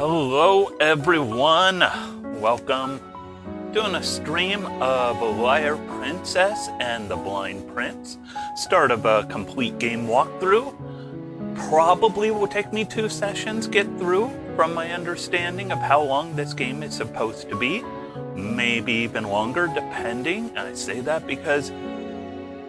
Hello everyone, welcome. Doing a stream of Liar Princess and the Blind Prince. Start of a complete game walkthrough. Probably will take me 2 sessions get through from my understanding of how long this game is supposed to be. Maybe even longer depending. I say that because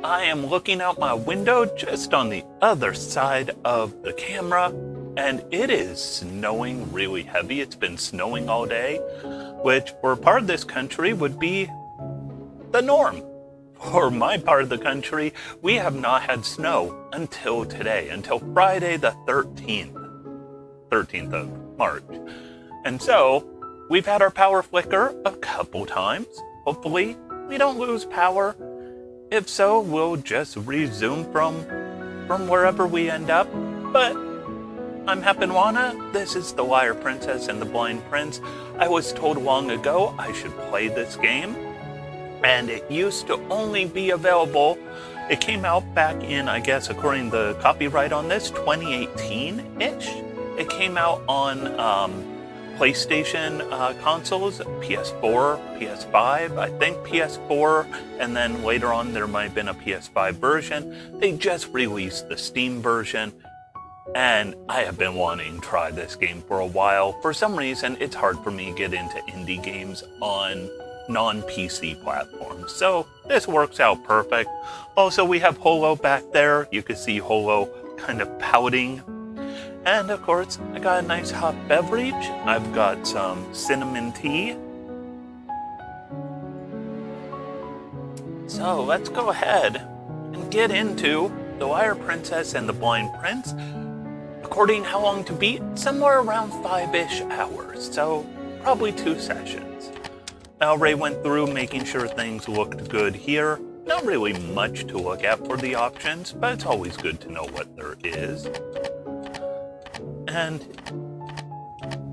I am looking out my window just on the other side of the camera and it is snowing really heavy. It's been snowing all day, which for part of this country would be the norm. For my part of the country, we have not had snow until today, until Friday the 13th of March. And so we've had our power flicker a couple times. Hopefully we don't lose power. If so, we'll just resume from wherever we end up. But I'm Heppenwana. This is the Liar Princess and the Blind Prince. I was told long ago I should play this game, and it used to only be available. It came out back in, I guess, according to the copyright on this, 2018-ish. It came out on PlayStation consoles, PS4, PS5, I think PS4, and then later on there might have been a PS5 version. They just released the Steam version. And I have been wanting to try this game for a while. For some reason, it's hard for me to get into indie games on non-PC platforms. So this works out perfect. Also, we have Holo back there. You can see Holo kind of pouting. And of course, I got a nice hot beverage. I've got some cinnamon tea. So let's go ahead and get into the Liar Princess and the Blind Prince. According how long to beat, somewhere around 5-ish hours, so probably 2 sessions. Now Ray went through making sure things looked good here. Not really much to look at for the options, but it's always good to know what there is. And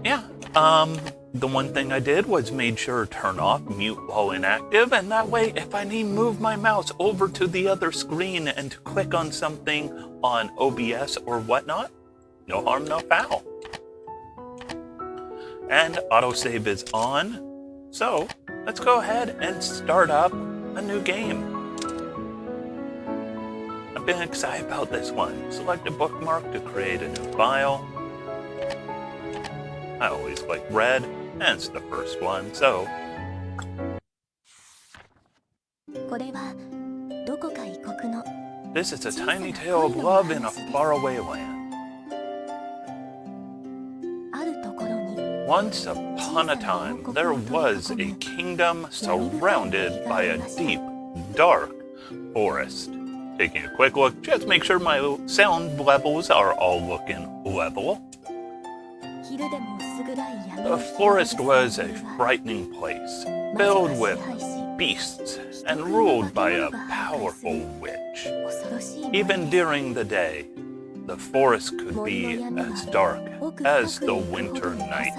yeah, the one thing I did was made sure to turn off mute while inactive, and that way if I need to move my mouse over to the other screen and to click on something on OBS or whatnot, no harm, no foul. And autosave is on. So let's go ahead and start up a new game. I've been excited about this one. Select a bookmark to create a new file. I always like red, and it's the first one, so. This is a tiny tale of love in a faraway land. Once upon a time, there was a kingdom surrounded by a deep, dark forest. Taking a quick look, just make sure my sound levels are all looking level. The forest was a frightening place, filled with beasts and ruled by a powerful witch. Even during the day, the forest could be as dark as the winter night.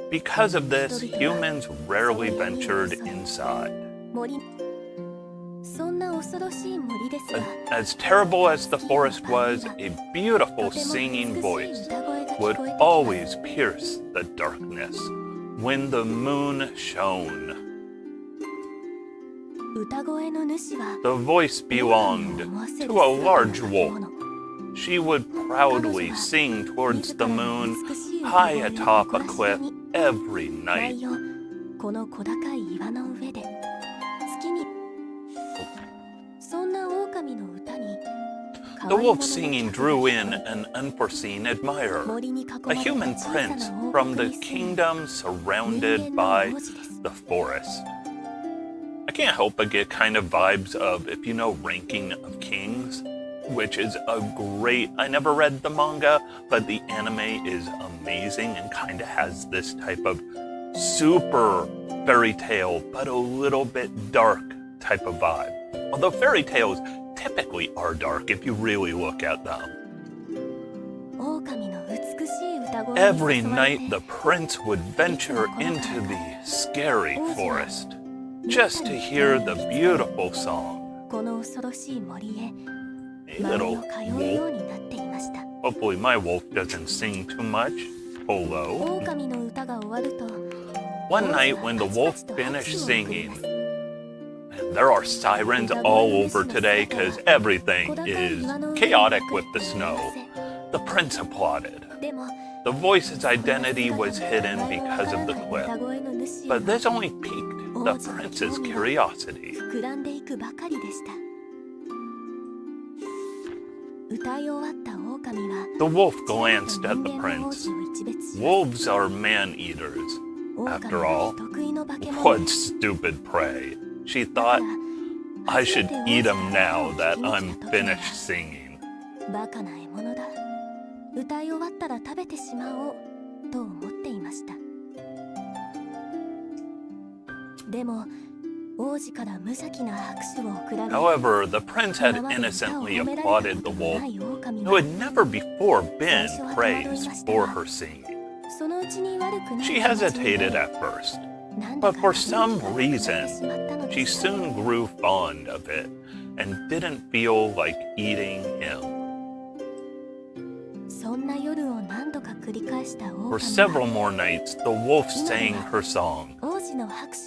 Because of this, humans rarely ventured inside. As terrible as the forest was, a beautiful singing voice would always pierce the darkness when the moon shone. The voice belonged to a large wolf. She would proudly sing towards the moon, high atop a cliff every night. The wolf's singing drew in an unforeseen admirer, a human prince from the kingdom surrounded by the forest. I can't help but get kind of vibes of, if you know Ranking of Kings, which is a great, I never read the manga, but the anime is amazing and kind of has this type of super fairy tale, but a little bit dark type of vibe. Although fairy tales typically are dark if you really look at them. Every night the prince would venture into the scary forest just to hear the beautiful song. A little wolf. Hopefully my wolf doesn't sing too much. Hello. One night when the wolf finished singing, and there are sirens all over today because everything is chaotic with the snow, the prince applauded. The voice's identity was hidden because of the clip, but this only piqued the prince's curiosity. The wolf glanced at the prince. Wolves are man-eaters. After all, what stupid prey. She thought, I should eat him now that I'm finished singing. However, the prince had innocently applauded the wolf, who had never before been praised for her singing. She hesitated at first, but for some reason, she soon grew fond of it and didn't feel like eating him. For several more nights, the wolf sang her song,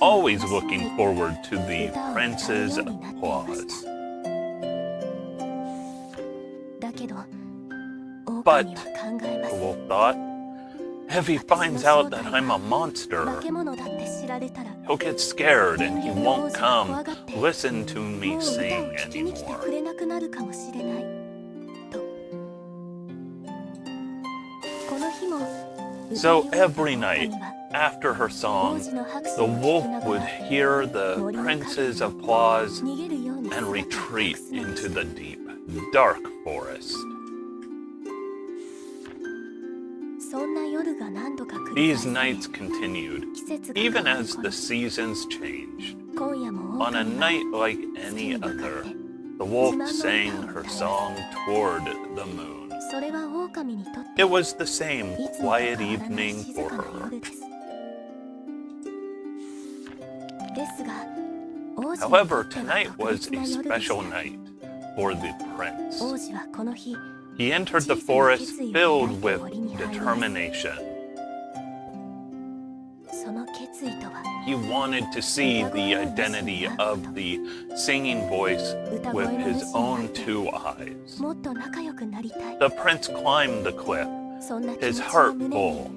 always looking forward to the prince's applause. But, the wolf thought, if he finds out that I'm a monster, he'll get scared and he won't come listen to me sing anymore. So every night, after her song, the wolf would hear the prince's applause and retreat into the deep, dark forest. These nights continued, even as the seasons changed. On a night like any other, the wolf sang her song toward the moon. It was the same quiet evening for her. However, tonight was a special night for the prince. He entered the forest filled with determination. He wanted to see the identity of the singing voice with his own two eyes. The prince climbed the cliff, his heart full.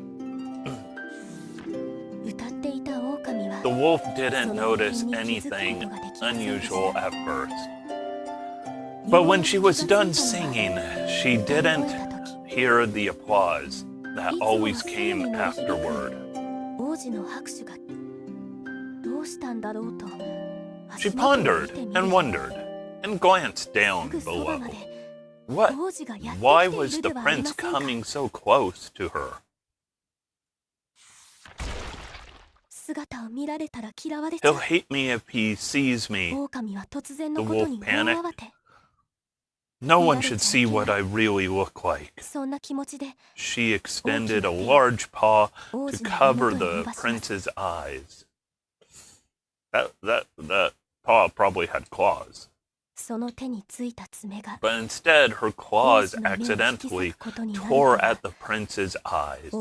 The wolf didn't notice anything unusual at first. But when she was done singing, she didn't hear the applause that always came afterward. She pondered and wondered and glanced down below. Why was the prince coming so close to her? He'll hate me if he sees me, the wolf panicked. No one should see what I really look like. She extended a large paw to cover the prince's eyes. That paw probably had claws. But instead, her claws accidentally tore at the prince's eyes. The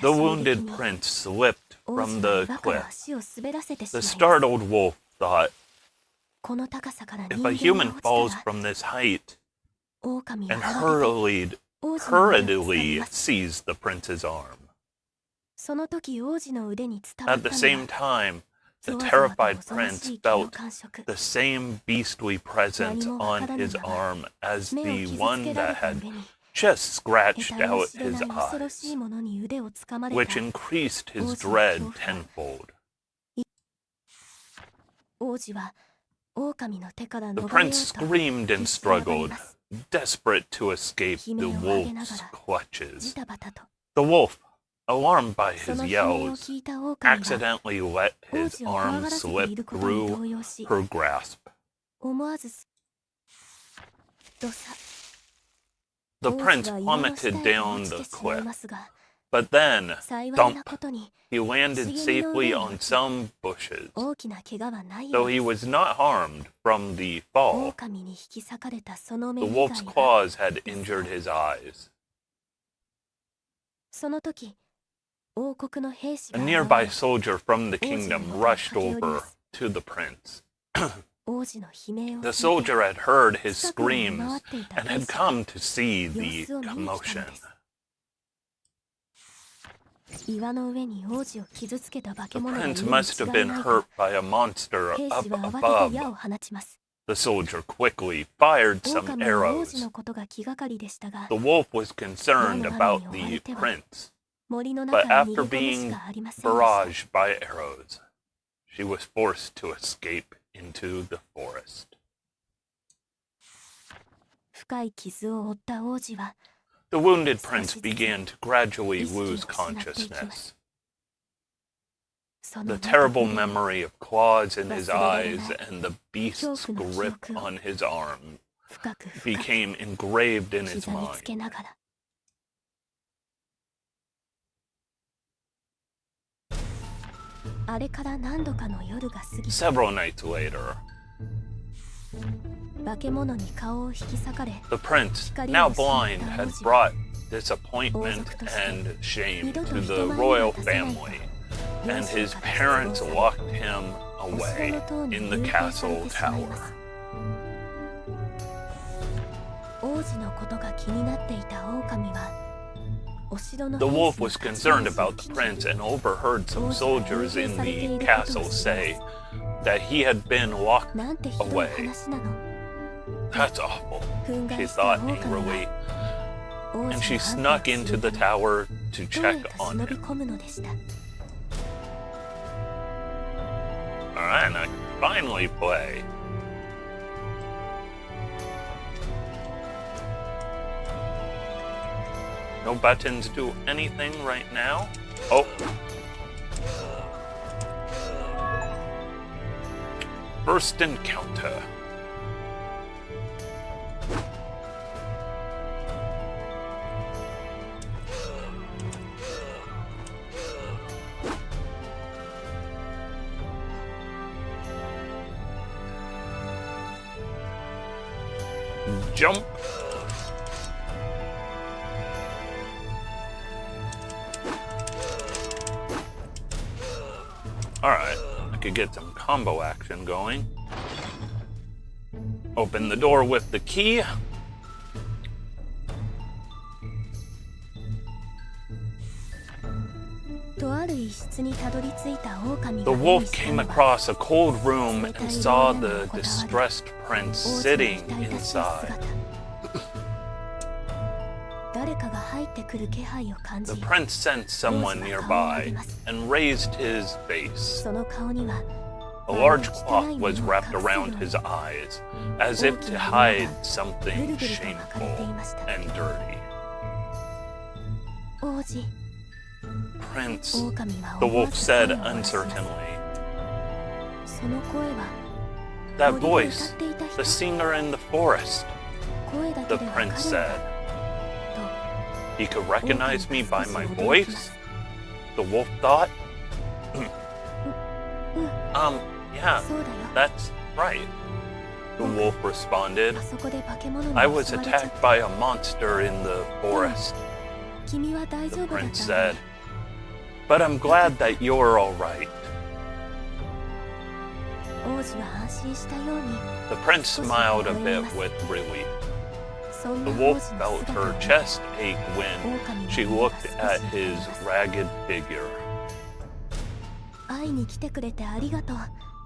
wounded prince slipped from the cliff. The startled wolf thought, if a human falls from this height, and hurriedly seized the prince's arm. At the same time, the terrified prince felt the same beastly presence on his arm as the one that had just scratched out his eyes, which increased his dread tenfold. The prince screamed and struggled, desperate to escape the wolf's clutches. The wolf, alarmed by his yells, accidentally let his arm slip through her grasp. The prince plummeted down the cliff, But then, 幸いな thump, ことに he landed safely on some bushes, 大きな怪我はないよ though う he です was not harmed from the fall. 狼に引き裂かれたその目 The 以 wolf's 外は claws had injured his eyes. その時王国の兵士 A が nearby 現れ soldier from the kingdom rushed over to the prince. 王子の悲鳴を The 聞いて soldier had heard his 近くを見回 screams っていた and 兵 had 士が come to see 様 the 子を見に来たの commotion. です岩の上に王子を傷つけた化け The 物がいる prince に must have 違い been ない hurt と by a monster 兵 up 士は慌て above. て矢を放ちます The soldier quickly fired some 狼は王子 arrows. のことが気がかりでしたが The wolf was concerned about the prince, 森の but 中に after 逃げ込むし being かありませんでした barraged by arrows, she was forced to escape into the forest. 深い傷を負った王子は The wounded prince began to gradually lose consciousness. その The terrible memory of claws in his eyes and the beast's grip on his arm 深く深く became engraved in his 刻みつけ mind. ながらあれから何度かの夜が過ぎ Several nights later, 化け物に顔を引き裂かれ the prince, now blind, had brought disappointment and shame to the royal family, and his parents locked him away in the castle tower. 王子のことが気になっていた狼はお城の The 兵 wolf 士の was 立ち話 concerned を about 聞 the き prince and overheard some soldiers in the castle say that he had been locked なんてひどい away. 話なの That's awful, 憤 she 慨した thought 狼 angrily, は王子 and の she 安 snuck 否を into 知る the ため tower to どう check やって on 忍び him. 込むのでした Alright, I can finally play. No buttons do anything right now. Oh. First encounter. Jump. Alright, I could get some combo action going. Open the door with the key. The wolf came across a cold room and saw the distressed prince sitting inside. The prince sensed someone nearby and raised his face. A large cloth was wrapped around his eyes, as if to hide something shameful and dirty. Prince, the wolf said uncertainly. That voice, the singer in the forest, the prince said. He could recognize me by my voice? The wolf thought. Yeah, that's right, the wolf responded. I was attacked by a monster in the forest, the prince said. But I'm glad that you're all right. The prince smiled a bit with relief. The wolf felt her chest ache when she looked at his ragged figure.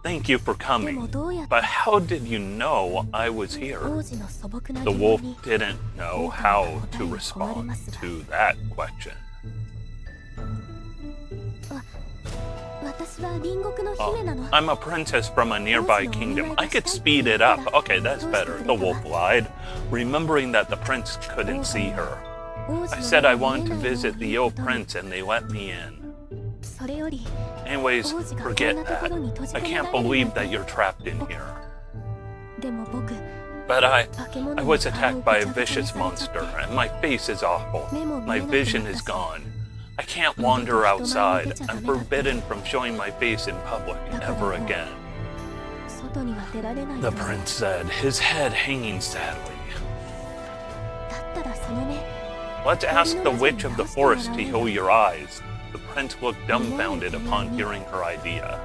Thank you for coming, but how did you know I was here? The wolf didn't know how to respond to that question. Oh, I'm a princess from a nearby kingdom. I could speed it up. Okay, that's better. The wolf lied, remembering that the prince couldn't see her. I said I wanted to visit the ill prince and they let me in. Anyways, forget that. I can't believe that you're trapped in here. But I was attacked by a vicious monster and my face is awful. My vision is gone. I can't wander outside. I'm forbidden from showing my face in public ever again. The prince said, his head hanging sadly. Let's ask the witch of the forest to heal your eyes. The prince looked dumbfounded upon hearing her idea.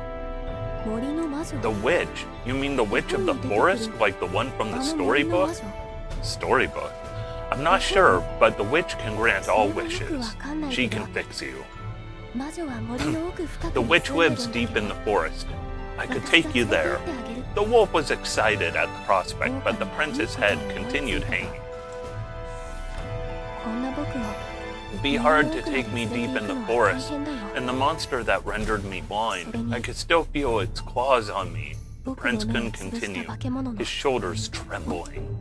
The witch? You mean the witch of the forest, like the one from the storybook? Storybook? I'm not sure, but the witch can grant all wishes. She can fix you. The witch lives deep in the forest. I could take you there. The wolf was excited at the prospect, but the prince's head continued hanging. It'd be hard to take me deep in the forest, and the monster that rendered me blind, I could still feel its claws on me. The prince couldn't continue, his shoulders trembling.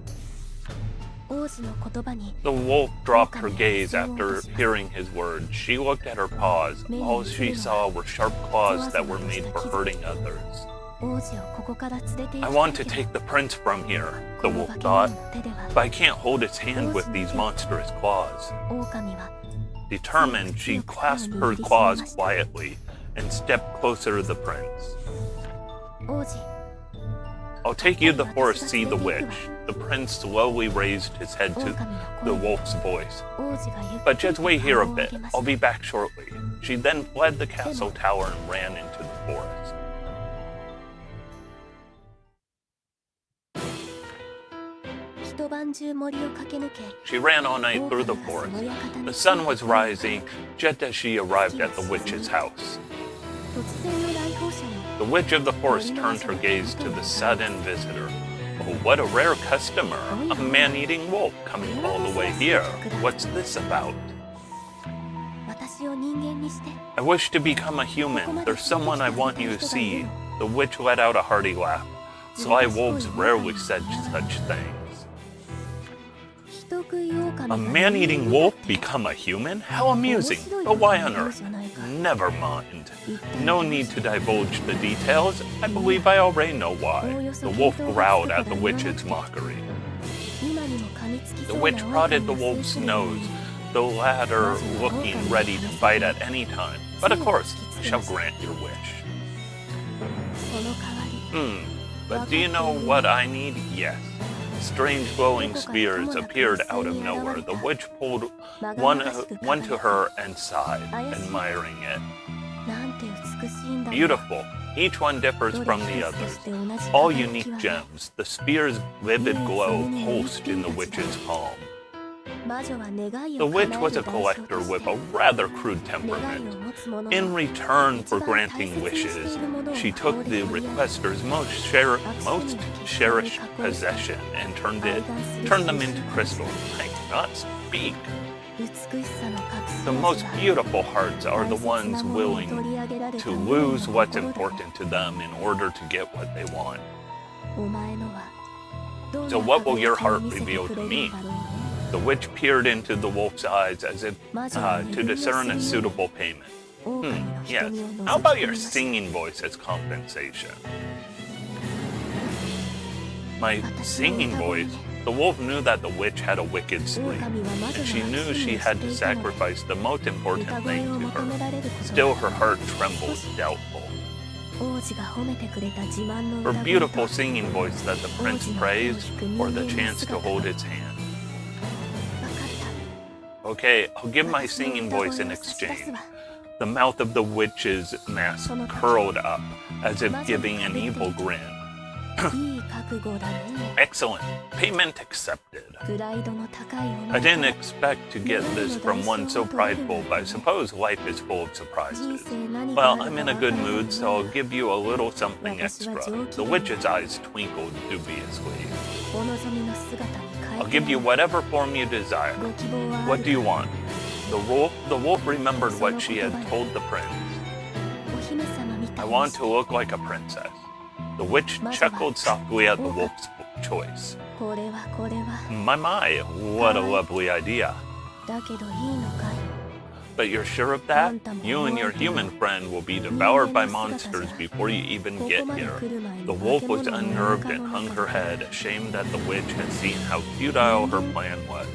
The wolf dropped her gaze after hearing his words. She looked at her paws. All she saw were sharp claws that were made for hurting others. I want to take the prince from here, the wolf thought, but I can't hold its hand with these monstrous claws. Determined, she clasped her claws quietly and stepped closer to the prince. I'll take you to the forest to see the witch. The prince slowly raised his head to the wolf's voice. But just wait here a bit. I'll be back shortly. She then fled the castle tower and ran into the forest. She ran all night through the forest. The sun was rising just as she arrived at the witch's house. The witch of the forest turned her gaze to the sudden visitor. Oh, what a rare customer! A man-eating wolf coming all the way here. What's this about? I wish to become a human. There's someone I want you to see. The witch let out a hearty laugh. Sly wolves rarely said such things. A man-eating wolf become a human? How amusing, but why on earth? Never mind. No need to divulge the details. I believe I already know why. The wolf growled at the witch's mockery. The witch prodded the wolf's nose, the latter looking ready to bite at any time. But of course, I shall grant your wish. But do you know what I need? Yes. Strange glowing spears appeared out of nowhere. The witch pulled one to her and sighed, admiring it. Beautiful. Each one differs from the others. All unique gems. The spear's vivid glow pulsed in the witch's palm. The witch was a collector with a rather crude temperament. In return for granting wishes, she took the requester's most cherished possession and turned them into crystals. I cannot speak. The most beautiful hearts are the ones willing to lose what's important to them in order to get what they want. So what will your heart reveal to me? The witch peered into the wolf's eyes as if to discern a suitable payment. Yes. How about your singing voice as compensation? My singing voice? The wolf knew that the witch had a wicked scream, and she knew she had to sacrifice the most important thing to her. Still, her heart trembled, doubtful. Her beautiful singing voice that the prince praised, or the chance to hold its hand. Okay, I'll give my singing voice in exchange. The mouth of the witch's mask curled up, as if giving an evil grin. Excellent. Payment accepted. I didn't expect to get this from one so prideful, but I suppose life is full of surprises. Well, I'm in a good mood, so I'll give you a little something extra. The witch's eyes twinkled dubiously. I'll give you whatever form you desire. What do you want? The wolf remembered what she had told the prince. I want to look like a princess. The witch chuckled softly at the wolf's choice. My, what a lovely idea. But you're sure of that? You and your human friend will be devoured by monsters before you even get here. The wolf was unnerved and hung her head, ashamed that the witch had seen how futile her plan was.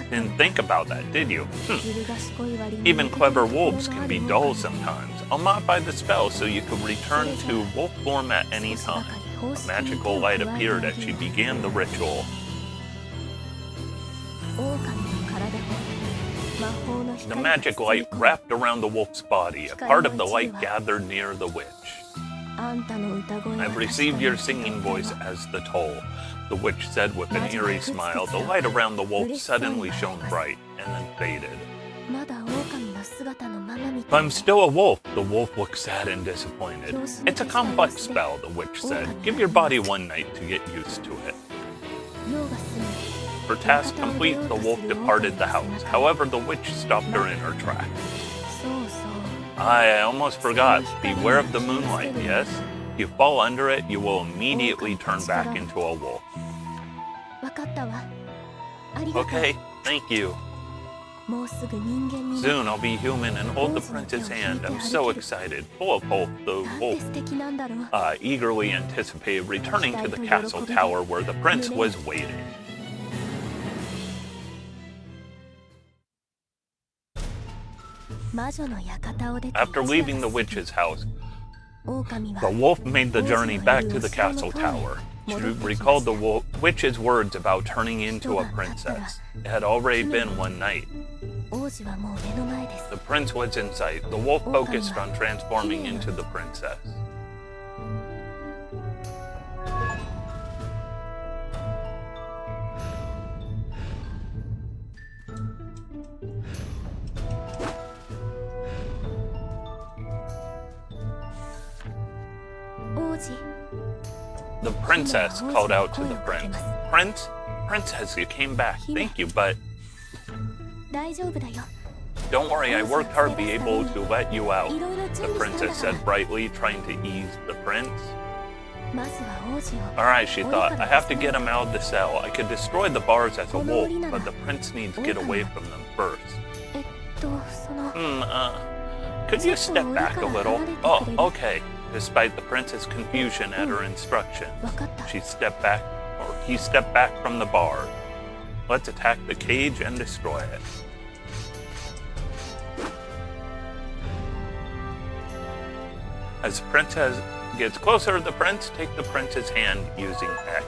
Didn't think about that, did you? ずる賢い割に Even clever wolves can be dull sometimes. I'll modify the spell so you can return to wolf form at any time. A magical light appeared as she began the ritual. 狼の体で魔法の The 光が magic light wrapped around the wolf's body. A part of the light gathered near the witch. あんたの歌声は I've received your singing voice as the toll, the witch said with an eerie smile. The light around the wolf suddenly shone bright and then faded. まだ狼の姿のままみ But たい I'm still a wolf. The wolf looked sad and disappointed. It's a complex spell, the witch said. Give your body one night to get used to it. 用が済む Her task complete, the wolf departed the house. However, the witch stopped her in her tracks. そうそう I almost forgot. Beware of the moonlight, yes? If you fall under it, you will immediately turn back into a wolf. わかったわありがとう Okay, thank you. もうすぐ人間に Soon I'll be human and hold the prince's hand. I'm so excited. Full of hope, the なんて wolf 素敵なんだろう eagerly anticipated returning to the castle tower where the prince was waiting. After leaving the witch's house, the wolf made the journey back to the castle tower. She recalled the witch's words about turning into a princess. It had already been one night. 王子はもう目の前です The prince was in sight. The wolf focused on transforming into the princess. The princess called out to the prince. Princess, you came back. Thank you, but 大丈夫だよ don't worry, I worked hard to be able to let you out. The princess said brightly, trying to ease the prince. まずは王子を Alright, she thought, I have to get him out of the cell. I could destroy the bars as a wolf, but the prince needs to get away from them first. その Could you step back a little? Oh, okay. Despite the prince's confusion at her instructions, わかった he stepped back from the bar. Let's attack the cage and destroy it. As the princess gets closer, the prince takes the prince's hand using X.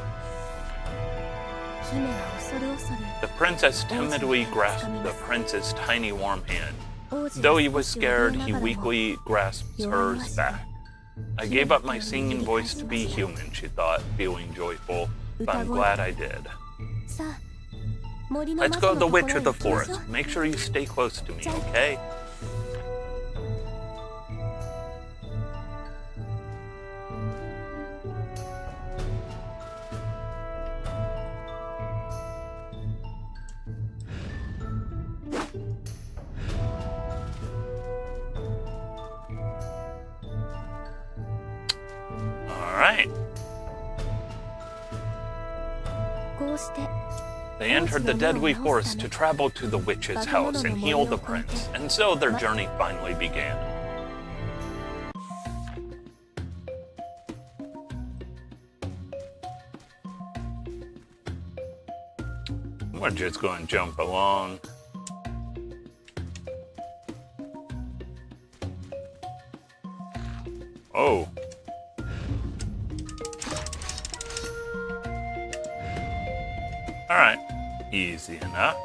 姫が恐る恐る The princess timidly grasped the prince's tiny warm hand. 王子 Though は he 少 was し scared, 怯えな he がらも weakly grasps hers back. I gave up my singing voice to be human, she thought, feeling joyful. But I'm glad I did. さあ森の Let's 松 go の to the ところ witch へ of the 行きましょ forest. Make sure you stay close to me, okay? Alright. こうして They entered the deadly forest to travel to the witch's house and heal the prince, and so their journey finally began. We're just going to jump along. Oh. Alright, easy enough.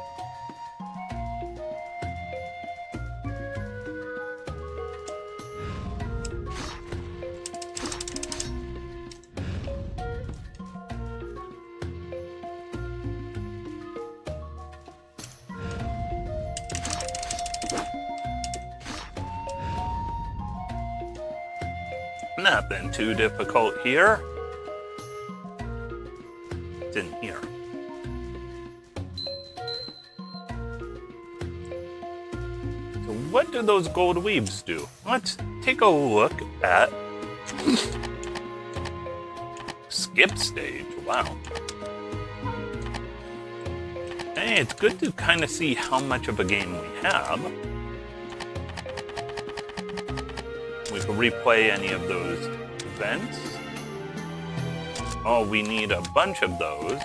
Nothing too difficult here. It's in here. So what do those gold weaves do? Let's take a look at skip stage. Wow. Hey, it's good to kind of see how much of a game we have. We can replay any of those events. Oh, we need a bunch of those.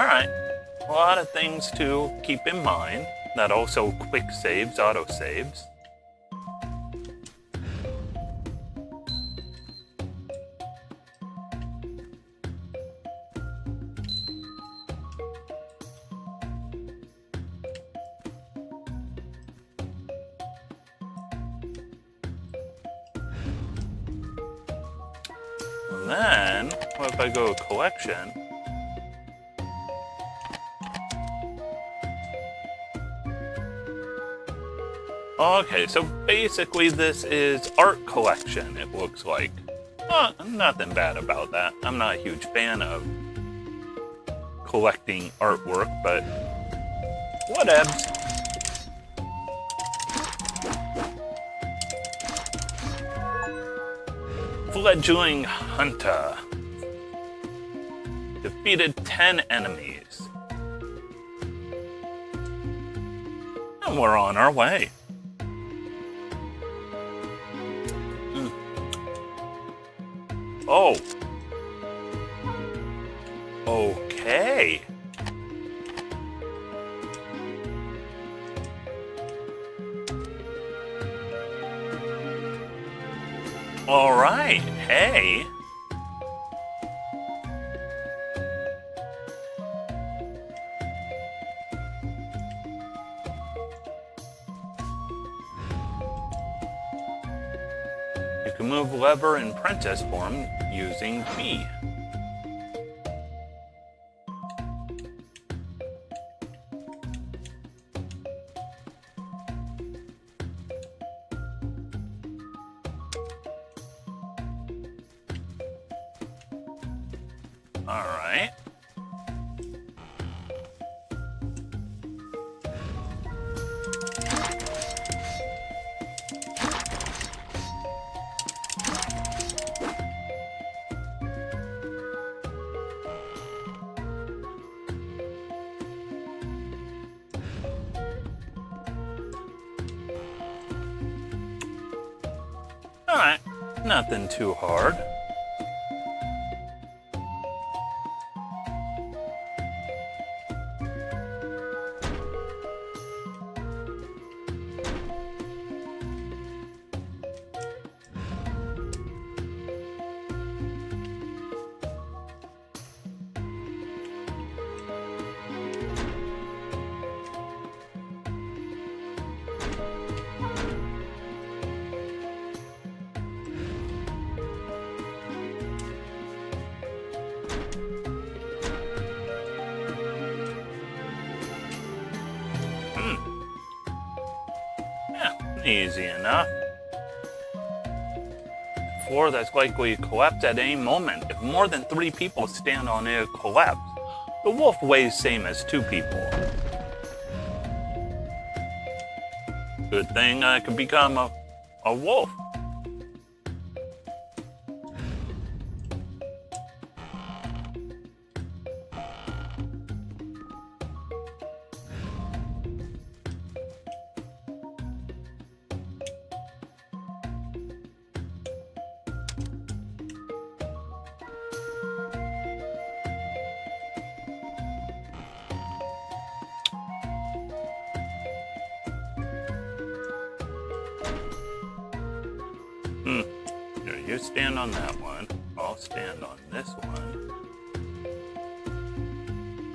Alright. A lot of things to keep in mind. That also quick saves, auto saves. And then, what if I go collection? Okay, so basically this is art collection, it looks like. Nothing bad about that. I'm not a huge fan of collecting artwork, but whatevs. Fledgling Hunter. Defeated 10 enemies. And we're on our way. Oh. Okay. All right. Hey. You can move lever in princess form using B. All right. Alright, nothing too hard. Easy enough. Floor that's likely to collapse at any moment. If more than 3 people stand on it, it'll collapse. The wolf weighs same as 2 people. Good thing I could become a wolf. Here, you stand on that one. I'll stand on this one.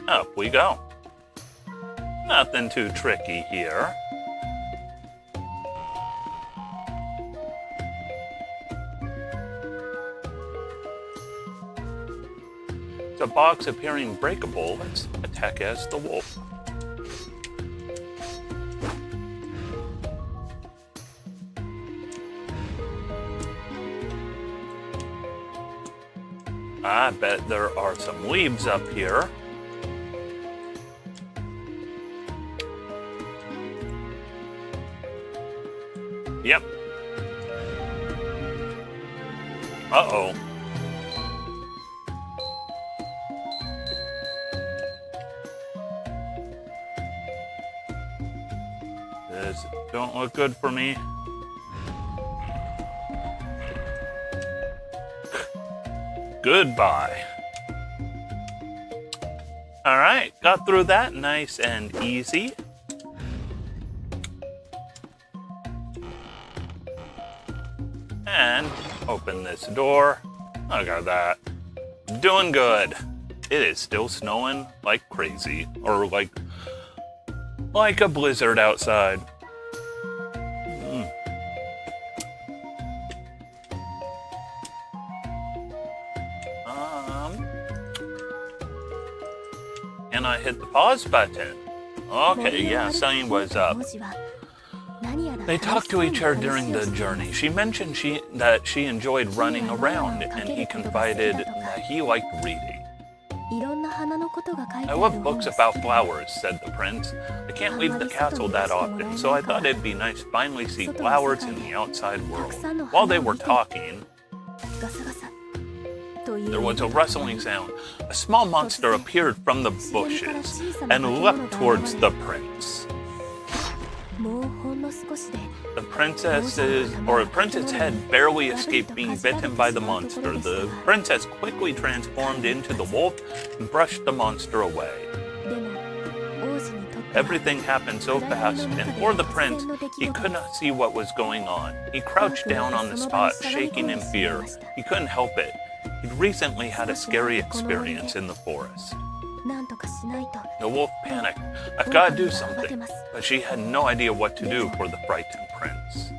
Up we go. Nothing too tricky here. It's a box appearing breakable. Let's attack as the wolf. I bet there are some leaves up here. Yep. Uh-oh. This don't look good for me. Goodbye. All right, got through that nice and easy. And open this door. Look at that. Doing good. It is still snowing like crazy, or like a blizzard outside. And I hit the pause button. Okay, yeah, something was up. They talked to each other during the journey. She mentioned that she enjoyed running around, and he confided that he liked reading. I love books about flowers, said the prince. I can't leave the castle that often, so I thought it'd be nice to finally see flowers in the outside world. While they were talking, there was a rustling sound. A small monster appeared from the bushes and leapt towards the prince. The prince's head barely escaped being bitten by the monster. The princess quickly transformed into the wolf and brushed the monster away. Everything happened so fast, and for the prince, he could not see what was going on. He crouched down on the spot, shaking in fear. He couldn't help it. He'd recently had a scary experience in the forest. The wolf panicked. I've got to do something. But she had no idea what to do for the frightened prince.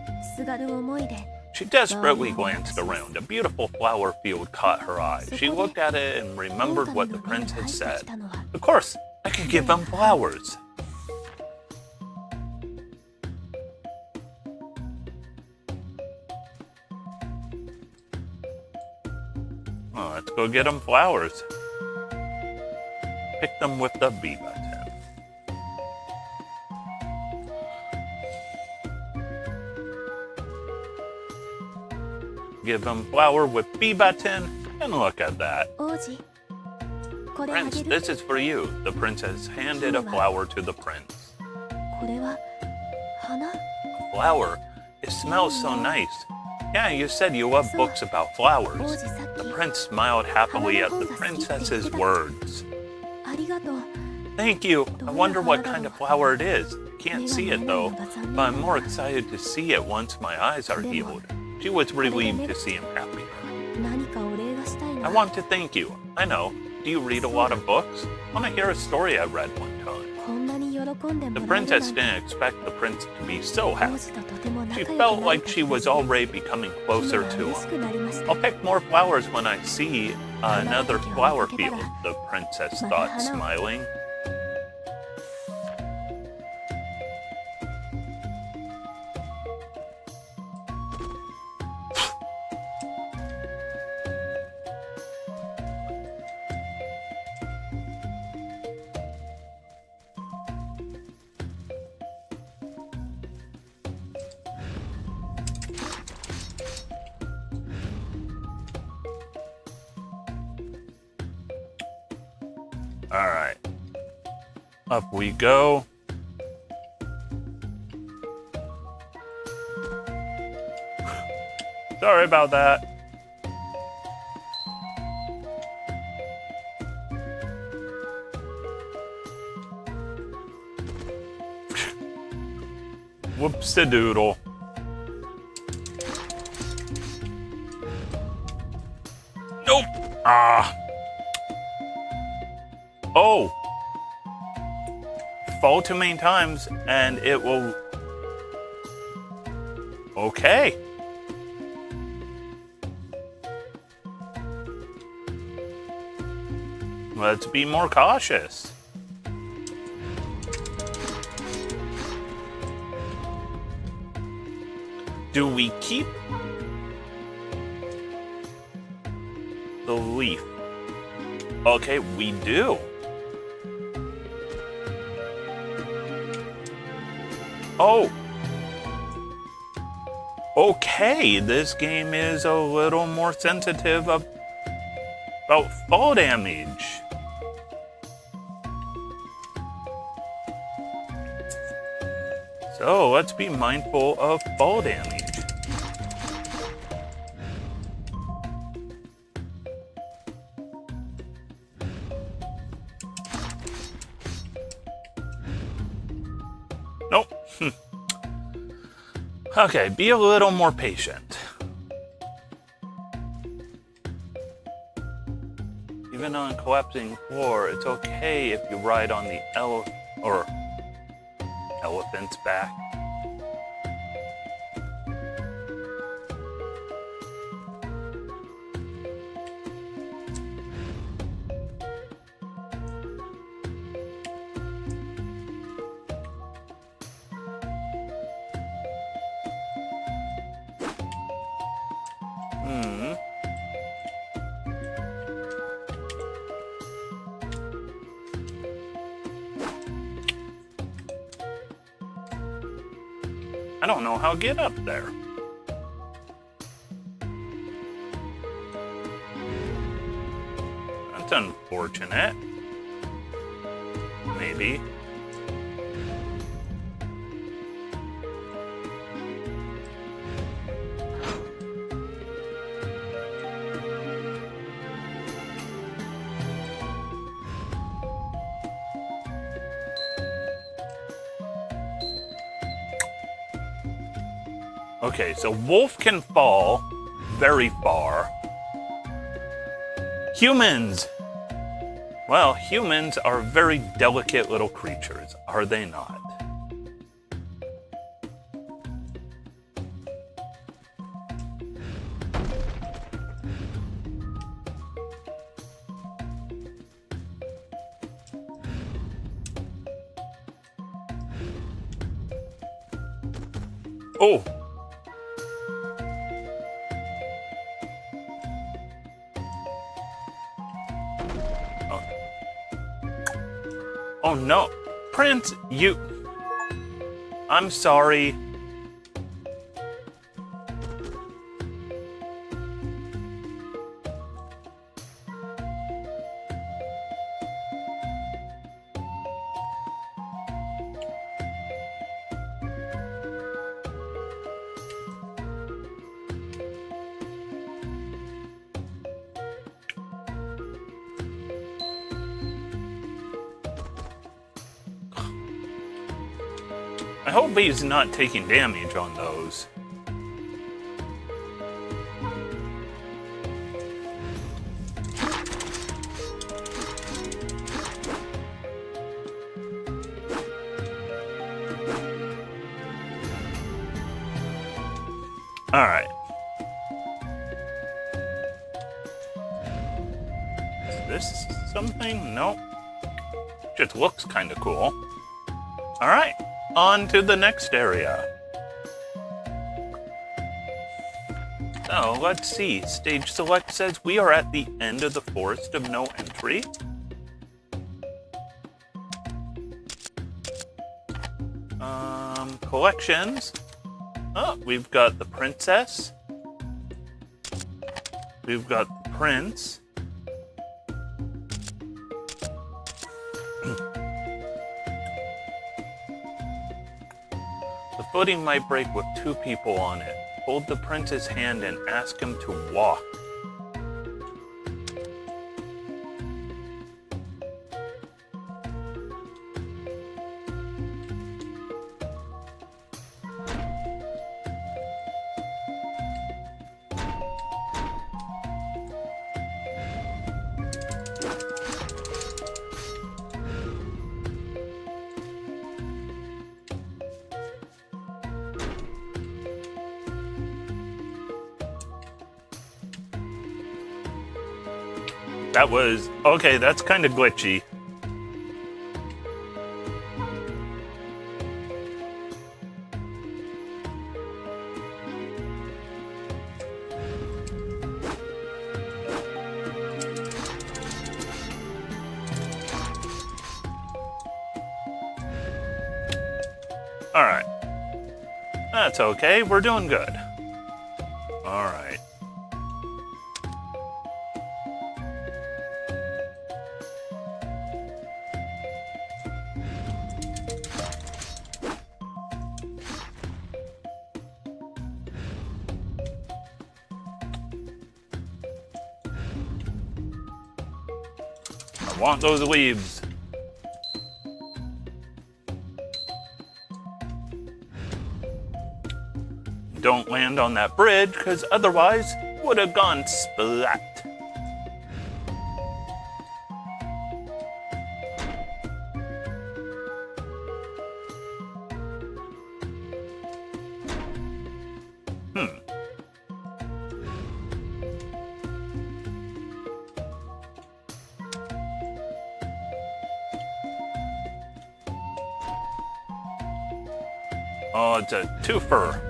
She desperately glanced around. A beautiful flower field caught her eye. She looked at it and remembered what the prince had said. Of course, I could give him flowers. Oh, let's go get him flowers. Pick them with the B button. Give him flower with B button, and look at that. Prince, this is for you. The princess handed a flower to the prince. A flower? It smells so nice. Yeah, you said you love books about flowers. The prince smiled happily at the princess's words. Thank you. I wonder what kind of flower it is. Can't see it though, but I'm more excited to see it once my eyes are healed. She was relieved to see him happy. I want to thank you. I know. Do you read a lot of books? I want to hear a story I read one time. The princess didn't expect the prince to be so happy. She felt like she was already becoming closer to him. I'll pick more flowers when I see another flower field, the princess thought, smiling. All right, up we go. Sorry about that. Whoops-a-doodle. Nope. Ah. Oh! Fall too many times and it will... Okay. Let's be more cautious. Do we keep the leaf? Okay, we do. Oh. Okay, this game is a little more sensitive about fall damage. So let's be mindful of fall damage. Okay, be a little more patient. Even on a collapsing floor, it's okay if you ride on the elephant's back. I don't know how to get up there. That's unfortunate. Maybe. Okay, so wolf can fall very far. Humans! Well, humans are very delicate little creatures, are they not? Oh! Oh no, Prince, I'm sorry. I hope he's not taking damage on those. All right. Is this something? Nope. Just looks kind of cool. All right. On to the next area. So let's see. Stage select says we are at the end of the forest of no entry. Collections. Oh, we've got the princess. We've got the prince. The footing might break with two people on it. Hold the prince's hand and ask him to walk. That was... okay, that's kind of glitchy. Alright. That's okay, we're doing good. Alright. I want those leaves. don't land on that bridge, because otherwise would have gone splat. Oh, it's a twofer.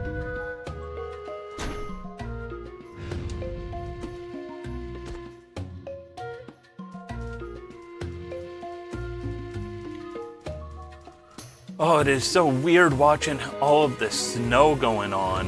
Oh, it is so weird watching all of the snow going on.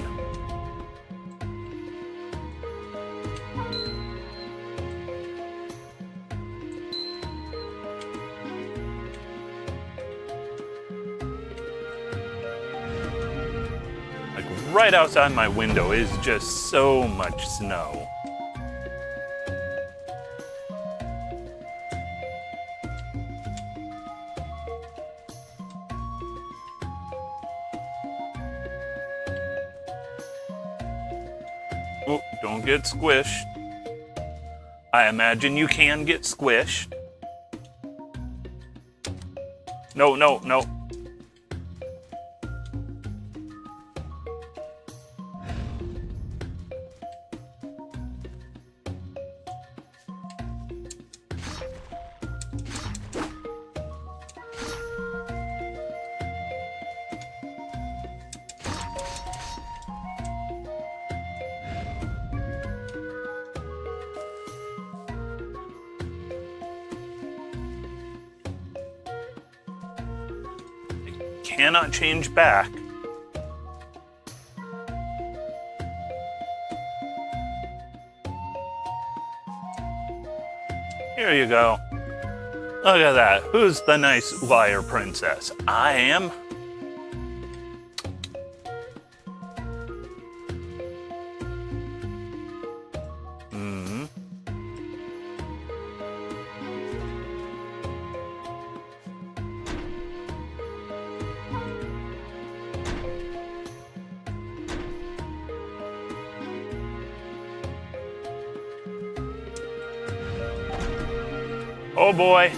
Like right outside my window is just so much snow. Oh, don't get squished. I imagine you can get squished. No, no, no. Cannot change back. Here you go. Look at that. Who's the nice liar princess? I am. Oh boy.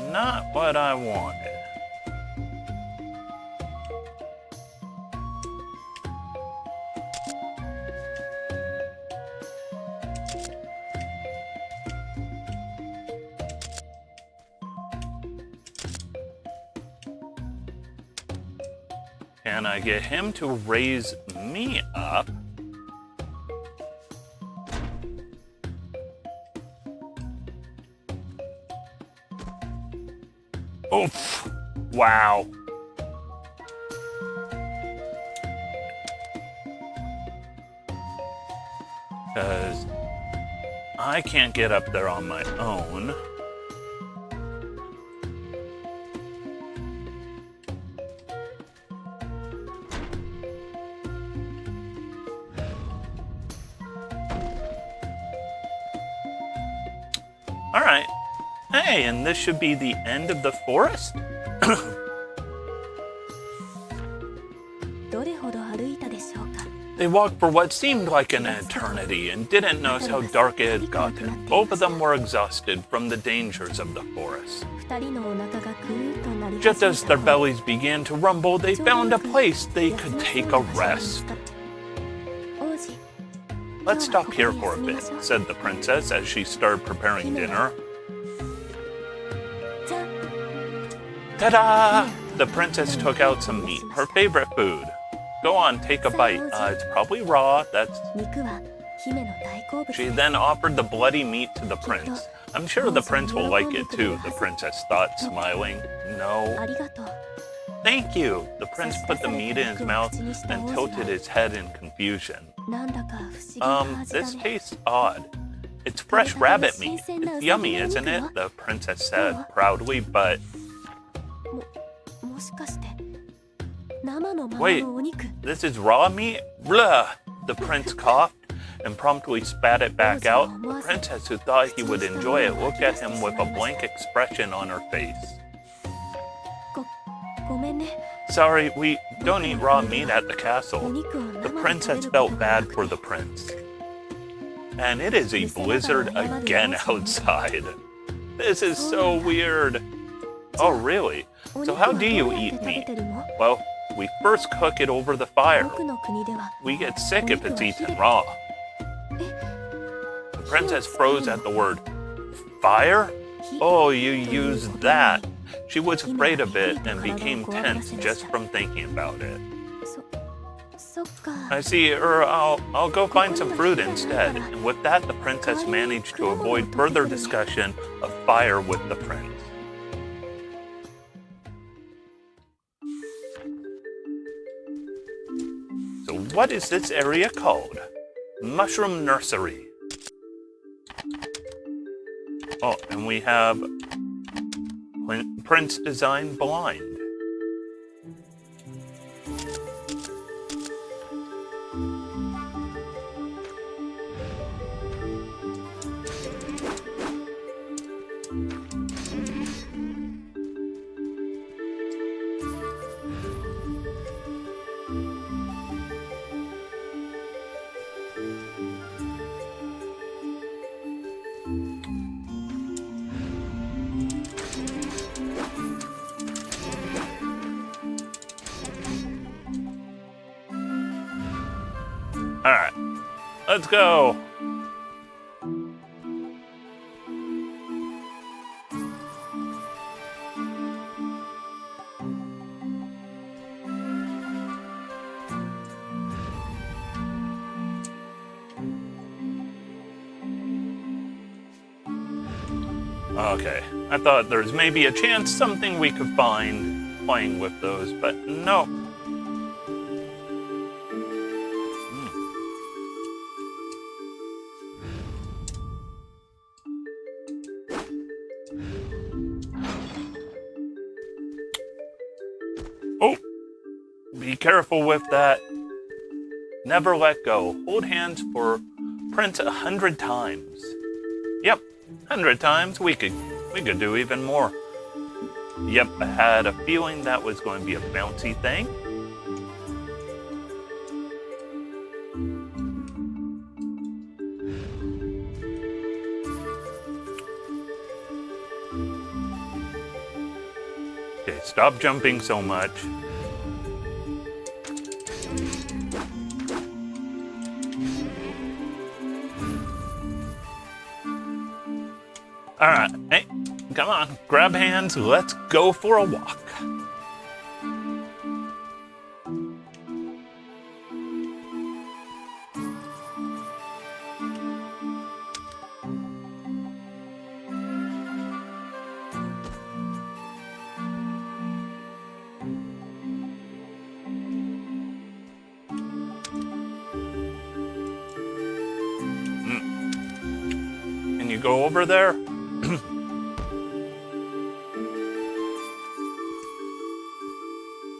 Not what I wanted. Can I get him to raise me up? Oof. Wow. Because I can't get up there on my own. All right. Hey, and this should be the end of the forest? どれほど歩いたでしょうか。 They walked for what seemed like an eternity and didn't notice how dark it had gotten. Both of them were exhausted from the dangers of the forest. 二人のお腹がくるっとなり Just as their bellies began to rumble, they found a place they could take a rest. 王子、 Let's stop here for a bit, said the princess as she started preparing dinner. じゃん。 Ta-da! The princess took out some meat, her favorite food. Go on, take a bite. It's probably raw. That's. 肉は姫の大好物 She です。 then offered the bloody meat to the prince. I'm sure the prince will like it too, the princess thought, smiling. あ No. りがとう。 Thank you. The prince put the meat in his mouth and tilted his head in confusion. なんだか不思議な味だ This ね。 tastes odd. It's fresh rabbit meat. It's yummy, isn't it? The princess said proudly, but もしかして生のまま wait, のお肉。 this is raw meat? Blah! The prince coughed and promptly spat it back out. The princess, who thought he would enjoy it, looked at him with a blank expression on her face. ごめんね。 Sorry, we don't eat raw meat at the castle. The princess felt bad for the prince. And it is a blizzard again outside. This is so weird. Oh, really? So how do you eat meat? Well, we first cook it over the fire. We get sick if it's eaten raw. The princess froze at the word fire? Oh, you used that. She was afraid of it and became tense just from thinking about it. I see, I'll go find some fruit instead. And with that, the princess managed to avoid further discussion of fire with the prince. So what is this area called? Mushroom Nursery. Oh, and we have Prince Design Blind. Alright, let's go. Okay, I thought there was maybe a chance something we could find playing with those, but no. Oh, be careful with that. Never let go. Hold hands for Prince 100 times. Yep, 100 times. We could do even more. Yep, I had a feeling that was going to be a bouncy thing. Okay, stop jumping so much. Alright, hey, come on, grab hands, let's go for a walk. Can you go over there?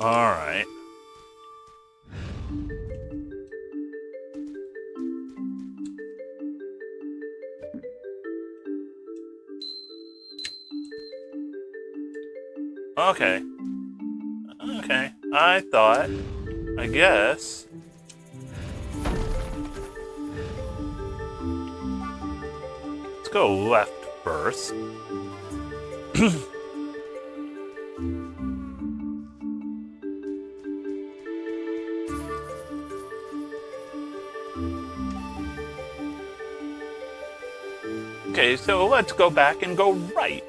All right. Okay. Okay. I guess. Let's go left first. Okay, so let's go back and go right.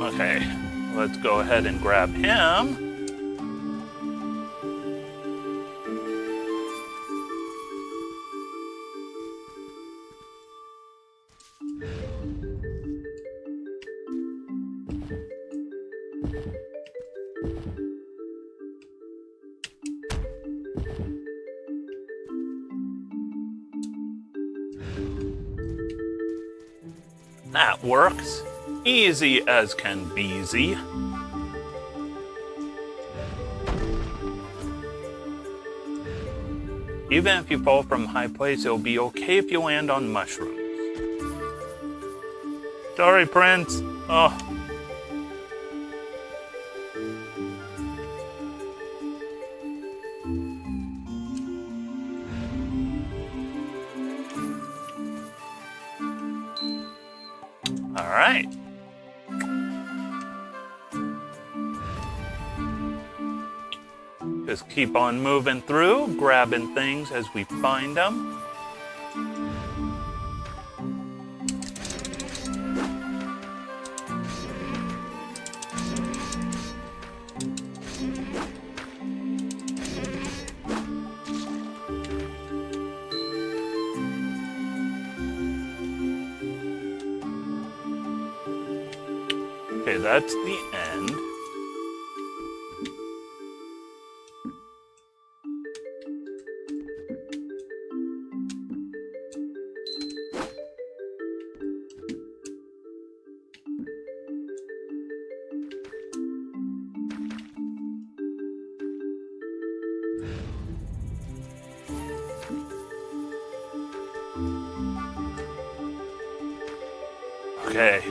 Okay, let's go ahead and grab him. That works. Easy as can beezy. Even if you fall from a high place, it'll be okay if you land on mushrooms. Sorry, Prince. Oh. All right. Just keep on moving through, grabbing things as we find them. Okay, that's the end. Okay.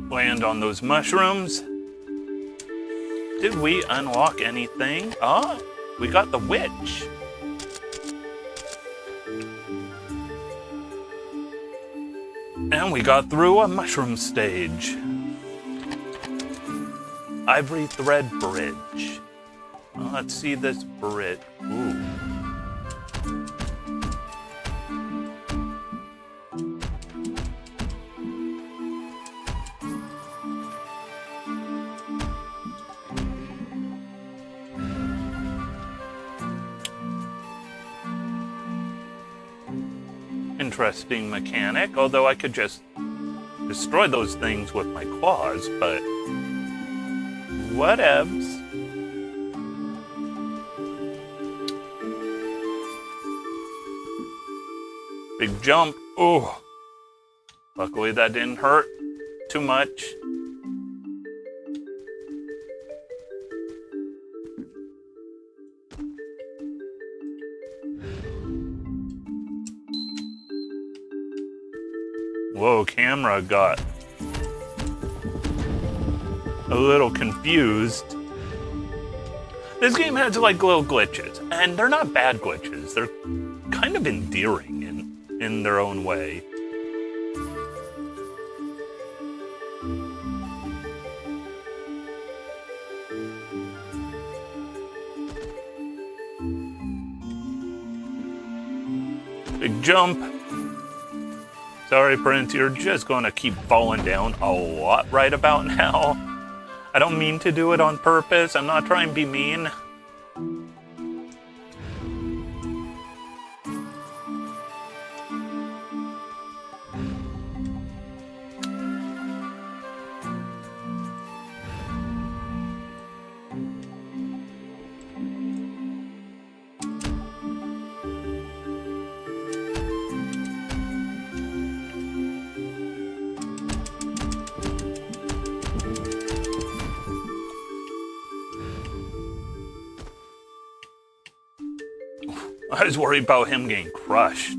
Land on those mushrooms. Did we unlock anything? Oh, we got the witch. And we got through a mushroom stage. Ivory Thread Bridge. Oh, let's see this bridge. Ooh. Interesting mechanic, although I could just destroy those things with my claws, but whatevs. Big jump. Oh, luckily that didn't hurt too much. Whoa, camera got a little confused. This game has like little glitches, and they're not bad glitches. They're kind of endearing in their own way. Big jump. Sorry, Prince, you're just gonna keep falling down a lot right about now. I don't mean to do it on purpose. I'm not trying to be mean. I was worried about him getting crushed.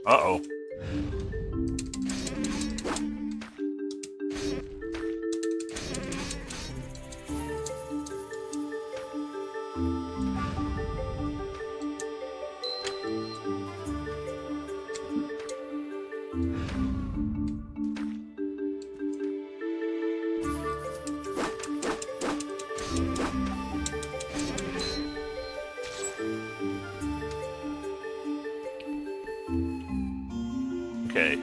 Uh-oh. Okay.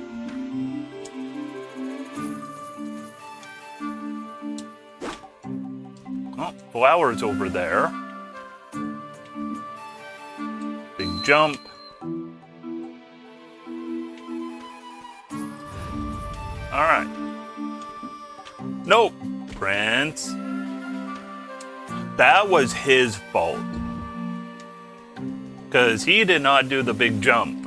Oh, flowers over there. Big jump. All right. Nope, Prince. That was his fault. Because he did not do the big jump.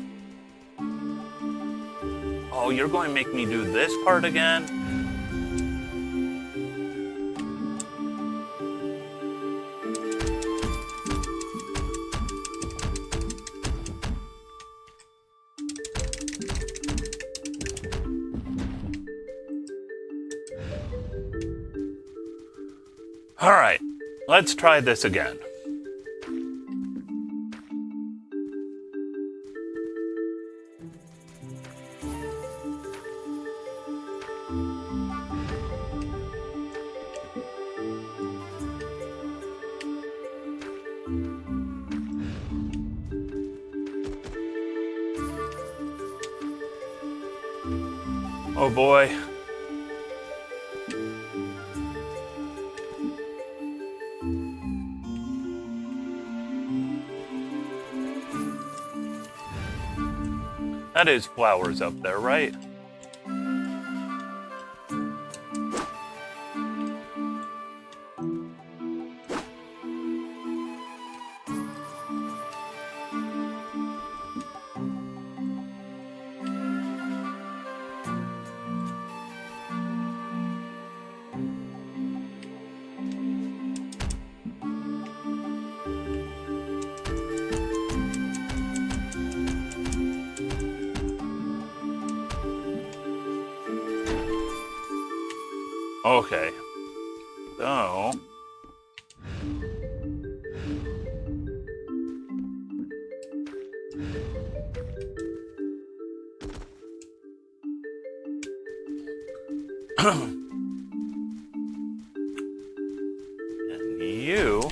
Oh, you're going to make me do this part again? All right, let's try this again. Oh boy. That is flowers up there, right? Okay. So... and you...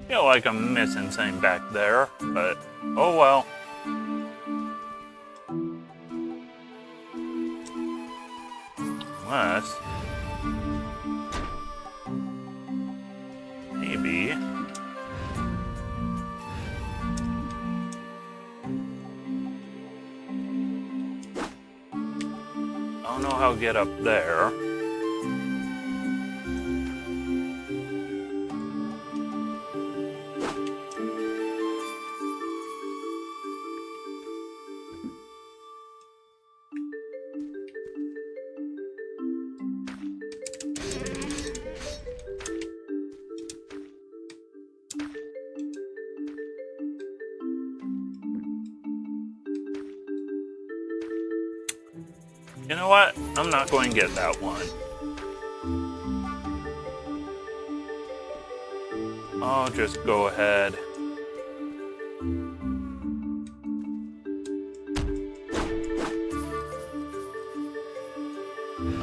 Feel like I'm missing something back there, but oh well. Unless... maybe... I don't know how to get up there. You know what? I'm not going to get that one. I'll just go ahead.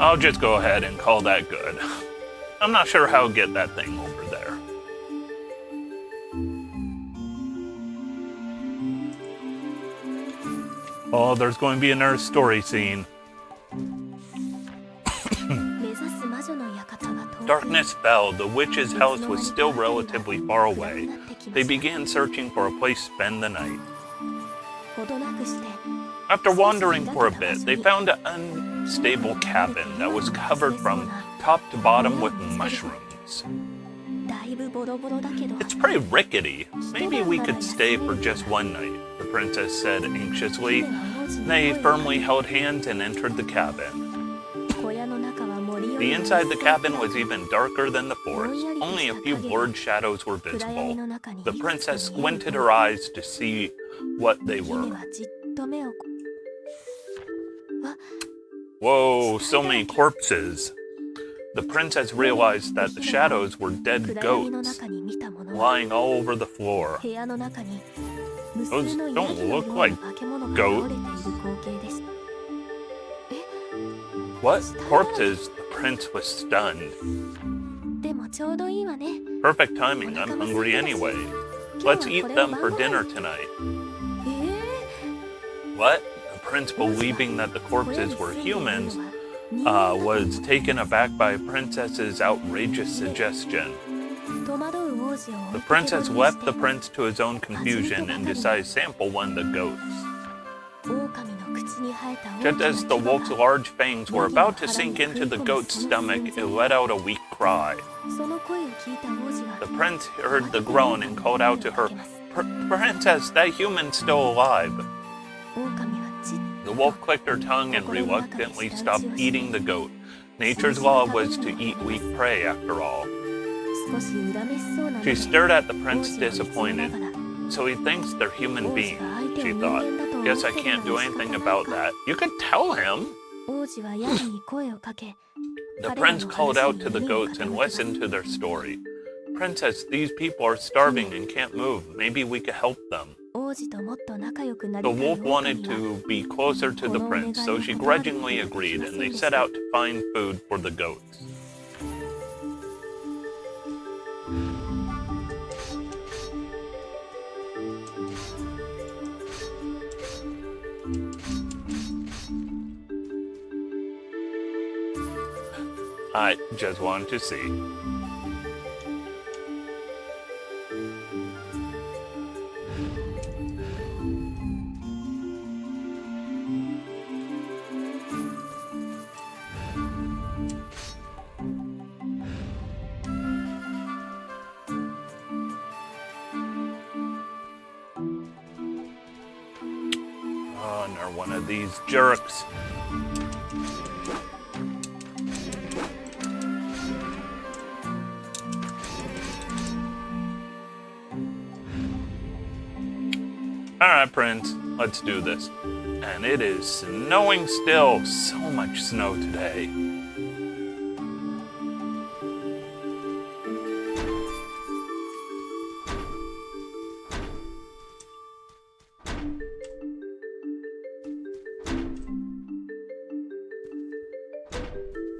I'll just go ahead and call that good. I'm not sure how to get that thing over there. Oh, there's going to be another story scene. Darkness fell. The witch's house was still relatively far away. They began searching for a place to spend the night. After wandering for a bit, they found an unstable cabin that was covered from top to bottom with mushrooms. It's pretty rickety. Maybe we could stay for just one night, the princess said anxiously. They firmly held hands and entered the cabin. The inside of the cabin was even darker than the forest. Only a few blurred shadows were visible. The princess squinted her eyes to see what they were. Whoa, so many corpses. The princess realized that the shadows were dead goats lying all over the floor. Those don't look like goats. What? Corpses? The prince was stunned. ちょうどいいわね。 Perfect timing. I'm hungry anyway. Let's eat them for dinner tonight. え What? The prince, believing that the corpses were humans, was taken aback by Princess's outrageous suggestion. 戸惑う王子を The 置いてけぼりに princess して left the prince to his own confusion and decided to sample one of the goats. 狼の口に生えた Just 大 as き the な牙 wolf's が large fangs were about to sink into the goat's stomach, it let out a weak cry. その声を聞いた王子は The prince heard the groan and called out to her, Princess, that human's still alive. 狼はじっ The wolf clicked her tongue and reluctantly stopped eating the goat. Nature's law was to eat weak prey, after all. 少し恨めしそうな目 She で stared at the 王 prince 子を見つめな disappointed. がら So he thinks they're human 王子 beings, が相手を she 人 thought. 間だと思 Guess って I る can't な do ら仕 anything 方ない about か that. You could tell him. 王子はヤギに声をかけ The 彼ら prince の called 話 out に to the 耳を goats and 傾けます listened to their story. Princess, these people are starving and can't move. Maybe we could help them. 王子ともっと仲良くな The りたい wolf 狼 wanted は to be closer to the prince, so she grudgingly agreed, and they set out to find food for the goats. I just wanted to see. Oh, and they're one of these jerks. Alright, Prince, let's do this. And it is snowing still. So much snow today.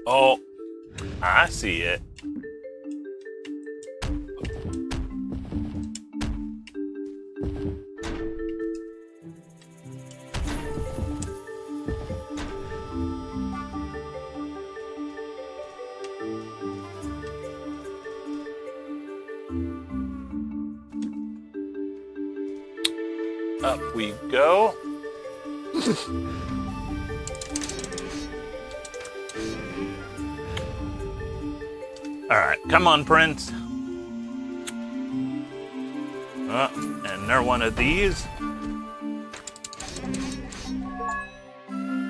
Oh, I see it. Up we go. Alright, come on, Prince. And they're one of these.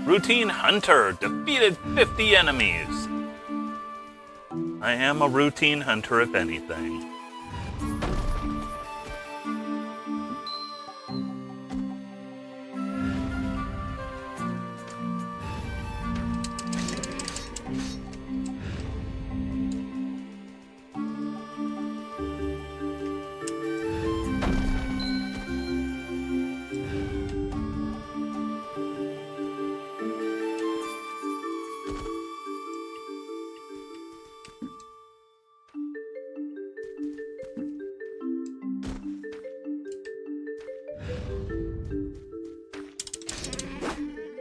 Routine Hunter defeated 50 enemies. I am a routine hunter, if anything.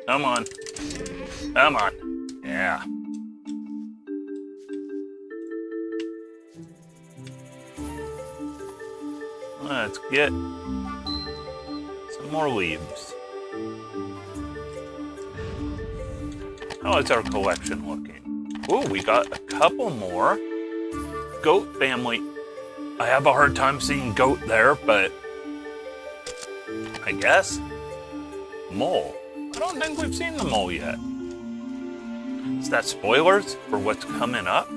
Come on. Come on. Yeah. Let's get some more leaves. How is our collection looking? Ooh, we got a couple more. Goat family. I have a hard time seeing goat there, but I guess. Mole. I don't think we've seen the mole yet. Is that spoilers for what's coming up?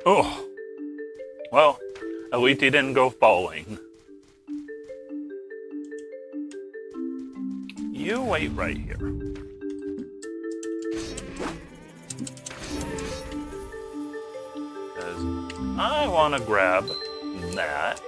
Oh, well, at least he didn't go falling. You wait right here. Because I want to grab that.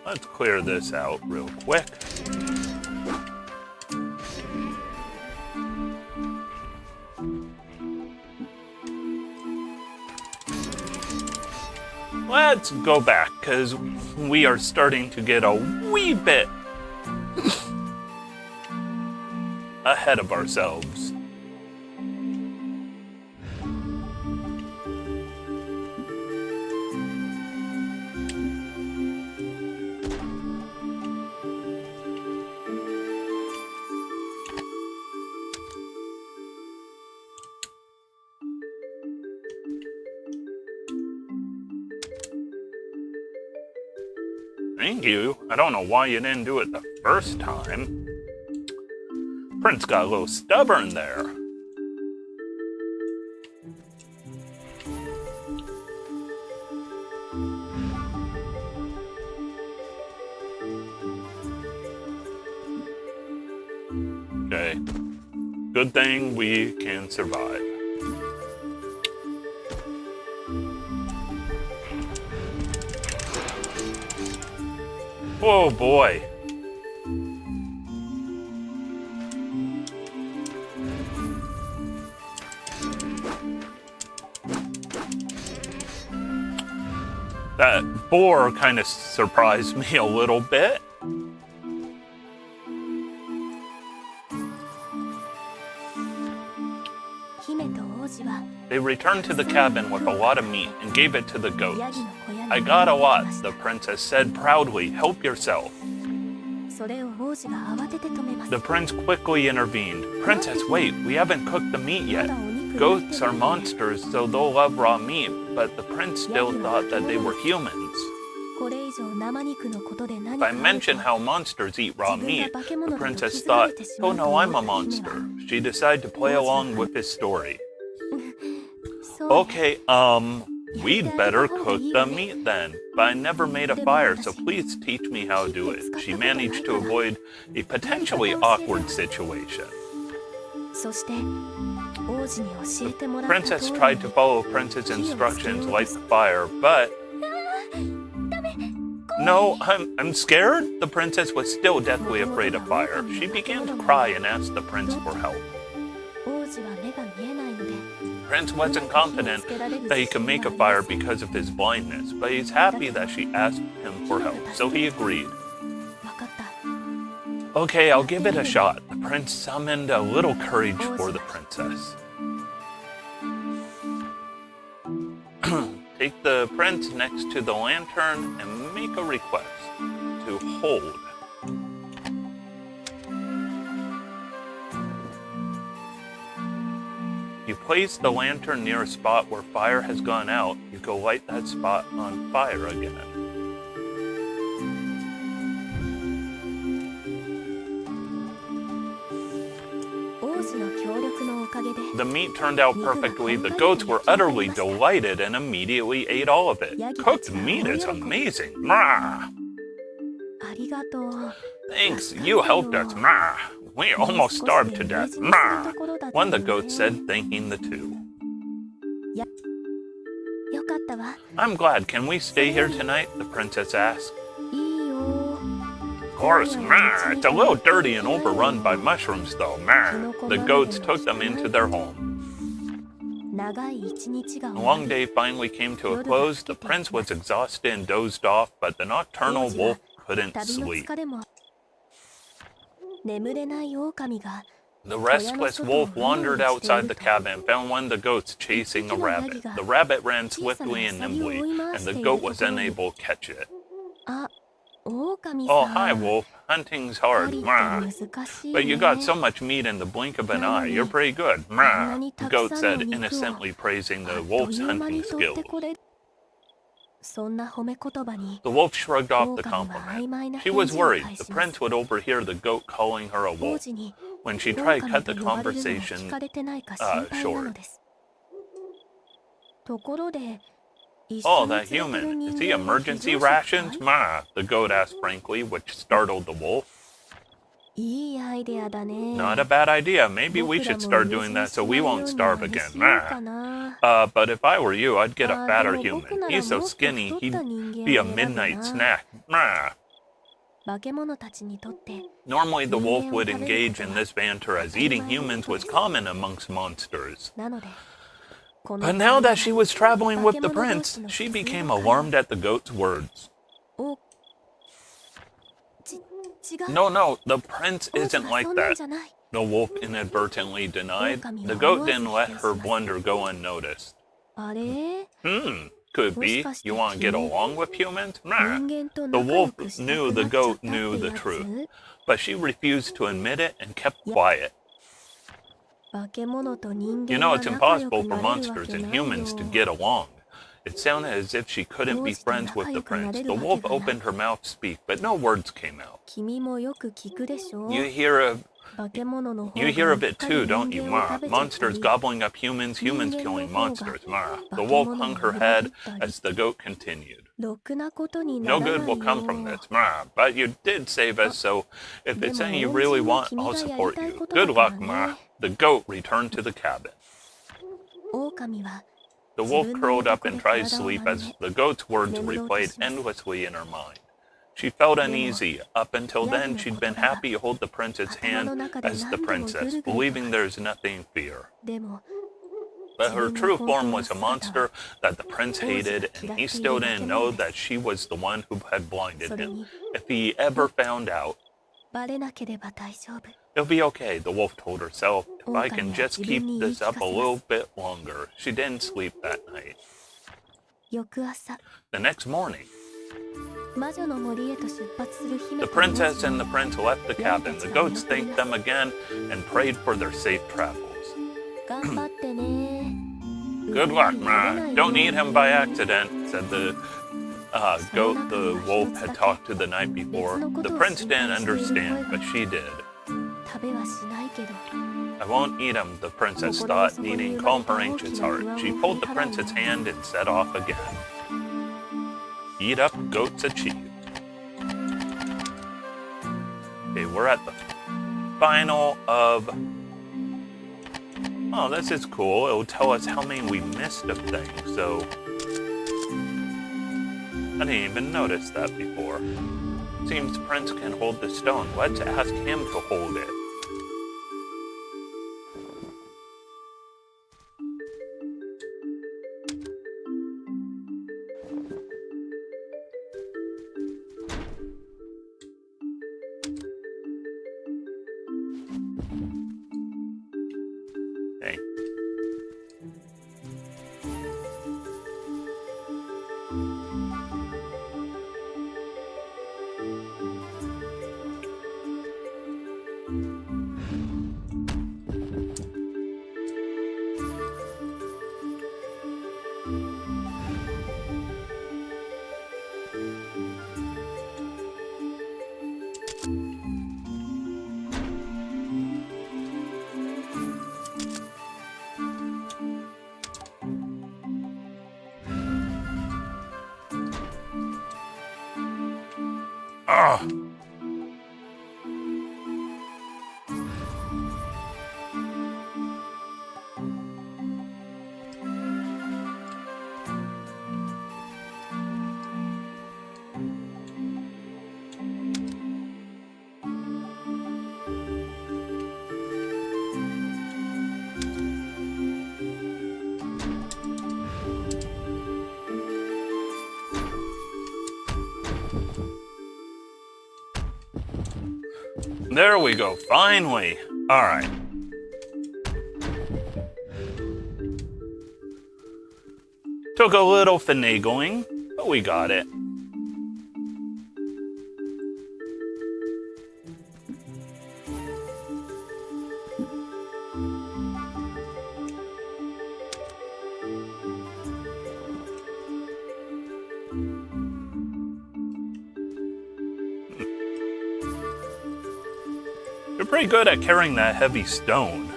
Let's clear this out real quick. Let's go back, because we are starting to get a wee bit ahead of ourselves. Thank you. I don't know why you didn't do it the first time. Prince got a little stubborn there. Okay. Good thing we can survive. Oh boy. That boar kind of surprised me a little bit. They returned to the cabin with a lot of meat and gave it to the goats. I got a lot, the princess said proudly. Help yourself. The prince quickly intervened. Princess, wait, we haven't cooked the meat yet. Goats are monsters, so they'll love raw meat, but the prince still thought that they were humans. If I mention how monsters eat raw meat, the princess thought, oh no, I'm a monster. She decided to play along with his story. Okay, we'd better cook the meat then. But I never made a fire, so please teach me how to do it. She managed to avoid a potentially awkward situation. The princess tried to follow Prince's instructions, light the fire, but... No, I'm scared? The princess was still deathly afraid of fire. She began to cry and asked the prince for help. Prince wasn't confident that he could make a fire because of his blindness, but he's happy that she asked him for help, so he agreed. Okay, I'll give it a shot. The prince summoned a little courage for the princess. Take the prince next to the lantern and make a request to hold. You place the lantern near a spot where fire has gone out. You go light that spot on fire again. The meat turned out perfectly. The goats were utterly delighted and immediately ate all of it. Cooked meat is amazing. Mah! Thanks, you helped us. Mah! We almost starved to death. Mah! One of the goats said, thanking the two. I'm glad. Can we stay here tonight? The princess asked. Of course, meh. It's a little dirty and overrun by mushrooms, though, meh. The goats took them into their home. The long day finally came to a close. The prince was exhausted and dozed off, but the nocturnal wolf couldn't sleep. The restless wolf wandered outside the cabin and found one of the goats chasing a rabbit. The rabbit ran swiftly and nimbly, and the goat was unable to catch it. 狼 Oh, さ hi, ん Wolf. Hunting's 狩 hard. りって Mah. 難しい But you got ね so much meat in the blink of an eye. Nani, You're pretty good. Mah. nani The goat said, たくさんの肉を innocently praising あ the っと wolf's いう間 hunting に取っ skills. てこれそんな褒め言葉に The wolf shrugged off the 狼は曖 compliment. 昧な She 返 was 事を worried 返 the します prince would overhear the goat calling her a 王 wolf. 子に When she tried 狼 cut と the 呼ばれるのを conversation 聞かれてないか心配なの short. ですところで一 Oh, 緒に that 連れてる human. 人 Is he 間は非 emergency 常識か rations? い Ma, the goat asked frankly, which startled the wolf. いいアイデアだね Not a bad idea. Maybe we 僕ら should も start 飢え doing 死に that し so な we いよ won't うに starve あれ again. しようか Ma. な But if I were you, I'd get a あ fatter でも human. 僕なら He's so もっと skinny, 太っ he'd た人間 be a を選ぶ midnight な snack. Ma. 化け物たちにとって Normally, the wolf would 人間を食べる engage こと in は this banter as eating humans was common amongst monsters. なのでこの But now 会話 that she was traveling 化 with け the 物同 prince, 士の she 普通 became の会話 alarmed at the goat's words. お違う No, no, the prince 王子 isn't は like そんなん that, じゃない the wolf inadvertently denied. The goat didn't let her blunder go unnoticed. あれ Could be. You want to get along with humans? Nah. 人間と The 仲良 wolf くした knew く the なっちゃっ goat たって knew the や truth, つ but she refused to admit it and kept quiet. 化け物と人 You 間 know, が it's 仲良 impossible く for なれるわ monsters け and ないよ humans to get along. It sounded as if she couldn't be friends with the prince. The wolf opened her mouth to speak, but no words came out. 君もよく聞くでしょ You hear of 化け物の方 You が hear う of っ it かり too, 人 don't you, 間を Ma? 食べちゃった Monsters り gobbling up humans, humans killing monsters, Ma. The wolf hung her head as the goat continued. ろくなことにな No らない good will come from よ this, Ma. But you did save us, so if it's something you でも really 恩人は want, 君 I'll がやり support たい you. ことだ Good から luck, ね Ma. The goat returned to the cabin. 狼は The wolf curled up and tried to sleep as the goat's words replayed endlessly in her mind. She felt uneasy. Up until then, she'd been happy to hold the prince's hand as the princess, believing there's nothing to fear. でも But her true form was a monster that the prince hated, and he still didn't know that she was the one who had blinded him. If he ever found out, バレなければ大丈夫 it'll be okay, the wolf told herself. If I can just keep this up a little bit longer. She didn't sleep that night. 翌朝 The next morning, 魔女の森へと出発する姫 the と王子 princess は and the prince left the cabin. The goats thanked them again and prayed for their safe travels. 頑張ってね Good luck, Ma. Don't eat him by accident, said the goat the wolf had talked to the night before. The prince didn't understand, but she did. 食べはしないけど I won't eat him, the princess thought, needing to calm her anxious heart. She pulled the prince's hand and set off again. Eat up, goats achieved. Okay, we're at the final of... Oh, this is cool. It'll tell us how many we missed of things, so... I didn't even notice that before. Seems Prince can hold the stone. Let's ask him to hold it. Hey. Ugh. There we go, finally. All right. Took a little finagling, but we got it. You're pretty good at carrying that heavy stone.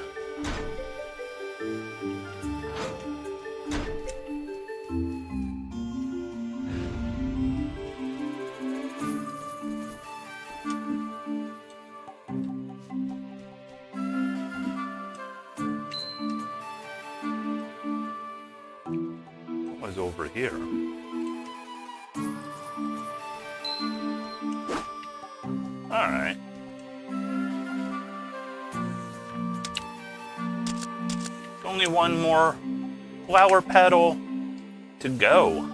What was over here? All right. Only one more flower petal to go.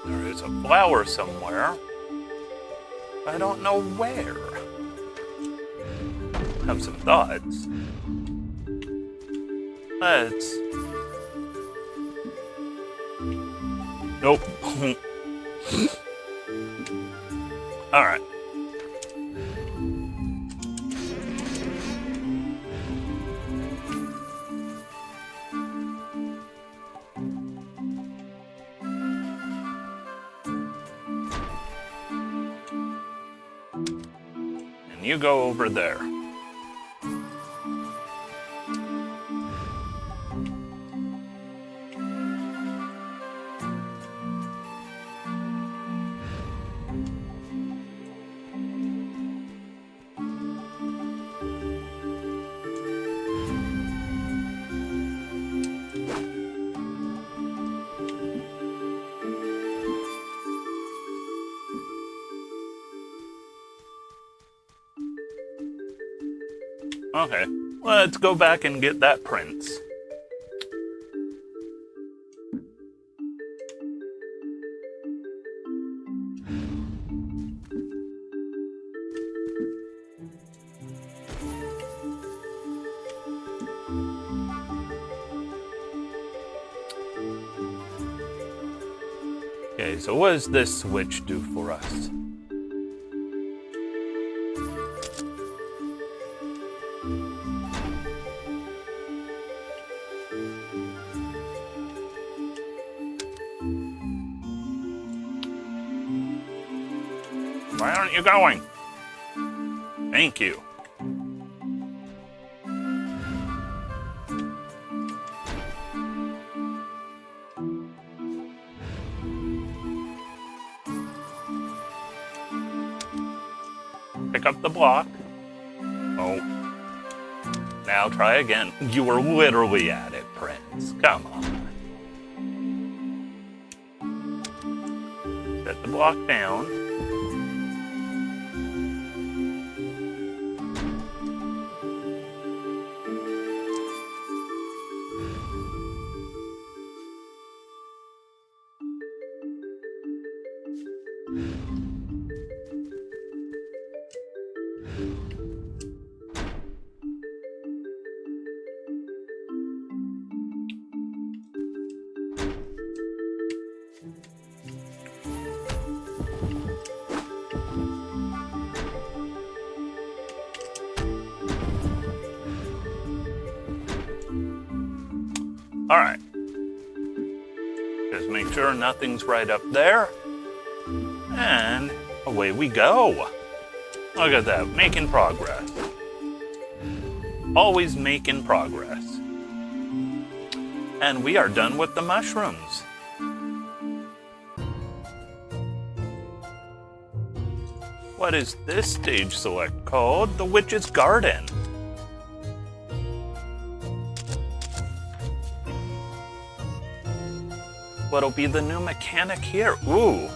There is a flower somewhere. I don't know where. Have some thoughts. Let's... Nope. Alright. And you go over there. Okay, let's go back and get that prince. Okay, so what does this switch do for us? Why aren't you going? Thank you. Pick up the block. Oh. Now try again. You were literally at it, Prince. Come on. Set the block down. All right. Just make sure nothing's right up there. And away we go. Look at that, making progress. Always making progress. And we are done with the mushrooms. What is this stage select called? The Witch's Garden. What'll be the new mechanic here? Ooh.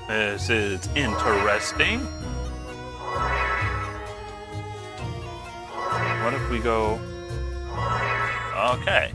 This is interesting. What if we go... Okay.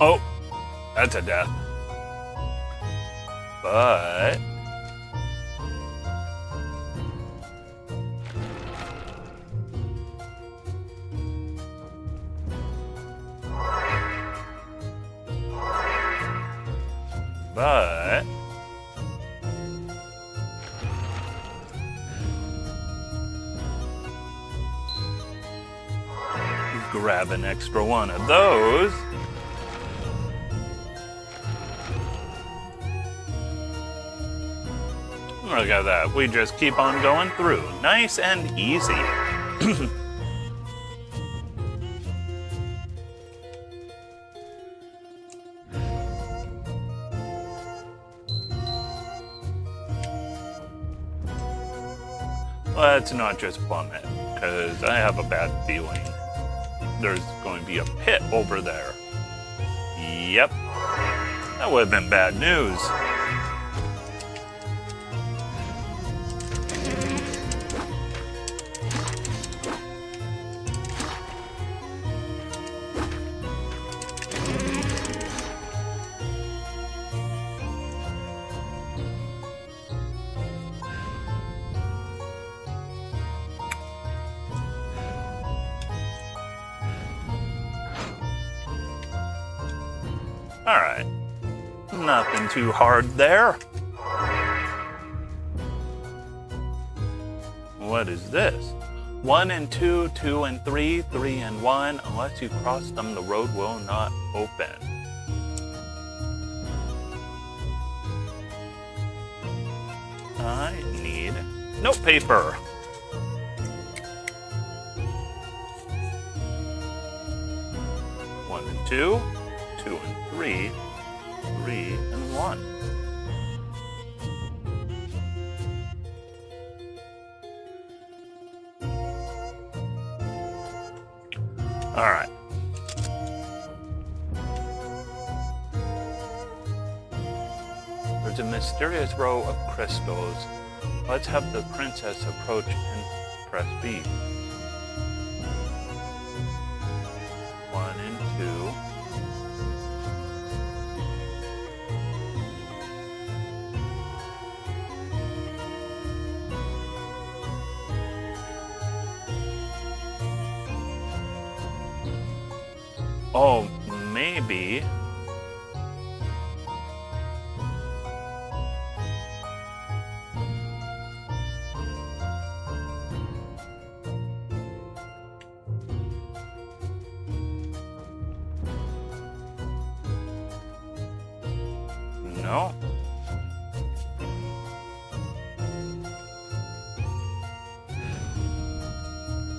Oh, that's a death. But grab an extra one of those. Look at that. We just keep on going through. Nice and easy. Let's not just plummet, because I have a bad feeling there's going to be a pit over there. Yep. That would have been bad news. Alright. Nothing too hard there. What is this? 1 and 2, 2 and 3, 3 and 1. Unless you cross them, the road will not open. I need note paper. One and 2, 2 and 3, 3 and 1. All right. There's a mysterious row of crystals. Let's have the princess approach and press B. 1 and 2. Oh, maybe. No.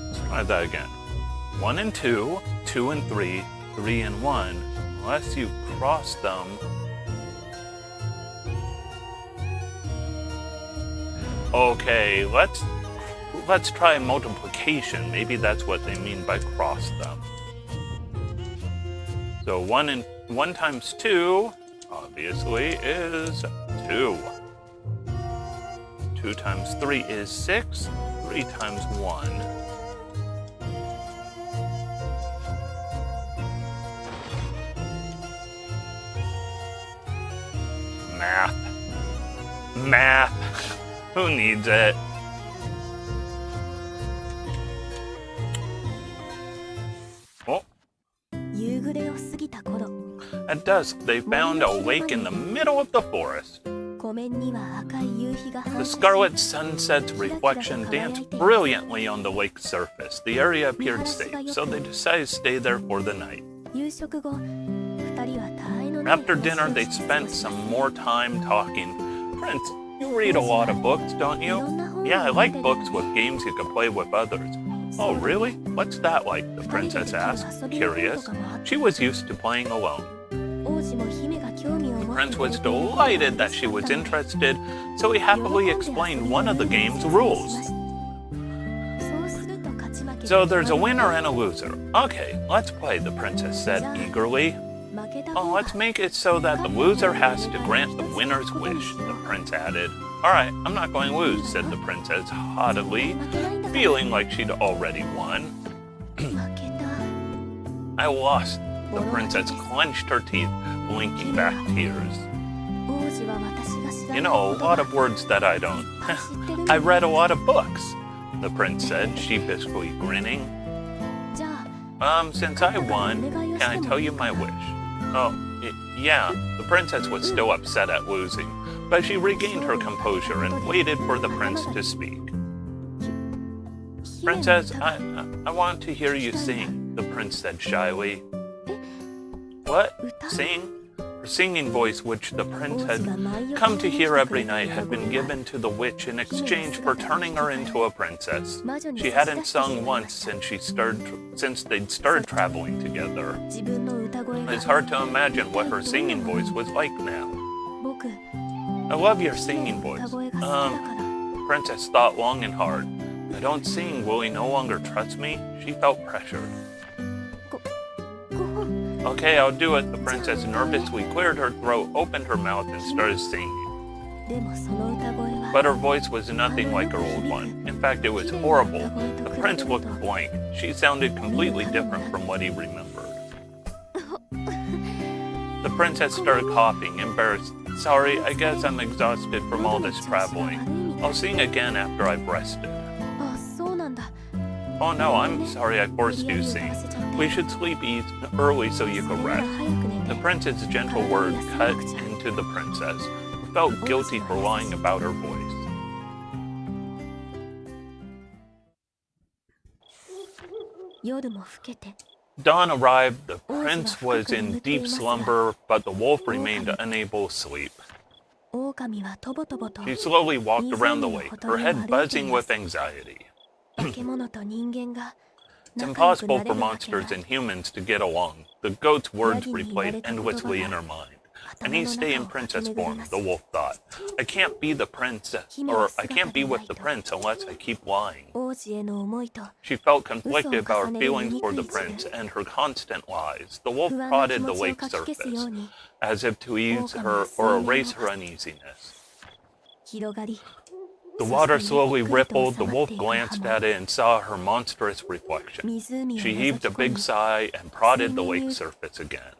Let's try that again. 1 and 2, 2 and 3, 3 and 1. Unless you cross them. Okay, let's try multiplication. Maybe that's what they mean by cross them. So 1 times 2 obviously is 2. 2 times 3 is 6. 3 times 1. Math. Who needs it? Oh. At dusk, they found a lake in the middle of the forest. The scarlet sunset's reflection danced brilliantly on the lake's surface. The area appeared safe, so they decided to stay there for the night. After dinner, they spent some more time talking. Prince, you read a lot of books, don't you? Yeah, I like books with games you can play with others. Oh, really? What's that like? The princess asked, curious. She was used to playing alone. The prince was delighted that she was interested, so he happily explained one of the game's rules. So there's a winner and a loser. Okay, let's play, the princess said eagerly. Oh, let's make it so that the loser has to grant the winner's wish, the prince added. Alright, I'm not going to lose, said the princess haughtily, feeling like she'd already won. I lost. The princess clenched her teeth, blinking back tears. You know, a lot of words that I don't. I read a lot of books, the prince said, sheepishly grinning. Since I won, can I tell you my wish? Oh, yeah, the princess was still upset at losing, but she regained her composure and waited for the prince to speak. Princess, I want to hear you sing, the prince said shyly. What? Sing? Her singing voice, which the prince had come to hear every night, had been given to the witch in exchange for turning her into a princess. She hadn't sung once since they'd started traveling together. It's hard to imagine what her singing voice was like now. I love your singing voice. The princess thought long and hard. If I don't sing, will he no longer trust me? She felt pressured. Okay, I'll do it. The princess nervously cleared her throat, opened her mouth, and started singing. But her voice was nothing like her old one. In fact, it was horrible. The prince looked blank. She sounded completely different from what he remembered. The princess started coughing, embarrassed. Sorry, I guess I'm exhausted from all this traveling. I'll sing again after I've rested. Oh no, I'm sorry I forced you to sing. We should sleep early so you can rest. The prince's gentle word cut into the princess, who felt guilty for lying about her voice. Dawn arrived. The prince was in deep slumber, but the wolf remained unable to sleep. She slowly walked around the lake, her head buzzing with anxiety. It's impossible for monsters and humans to get along. The goat's words replayed endlessly in her mind. And he stay in princess form, the wolf thought. I can't be with the prince unless I keep lying. She felt conflicted about her feelings for the prince and her constant lies. The wolf prodded the lake's surface, as if to ease her or erase her uneasiness. The water slowly rippled. The wolf glanced at it and saw her monstrous reflection. She heaved a big sigh and prodded the lake's surface again.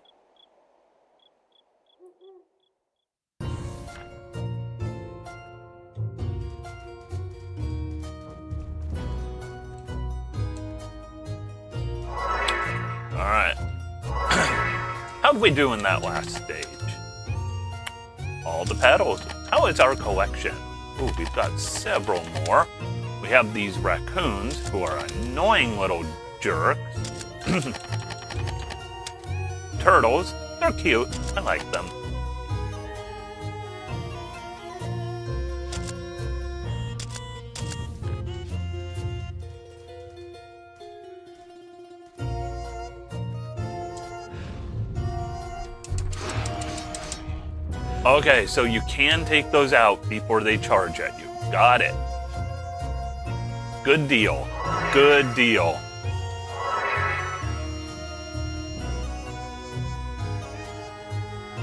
Alright. How'd we do in that last stage? All the petals. How is our collection? Ooh, we've got several more. We have these raccoons, who are annoying little jerks. Turtles, they're cute. I like them. Okay, so you can take those out before they charge at you. Got it. Good deal. Good deal.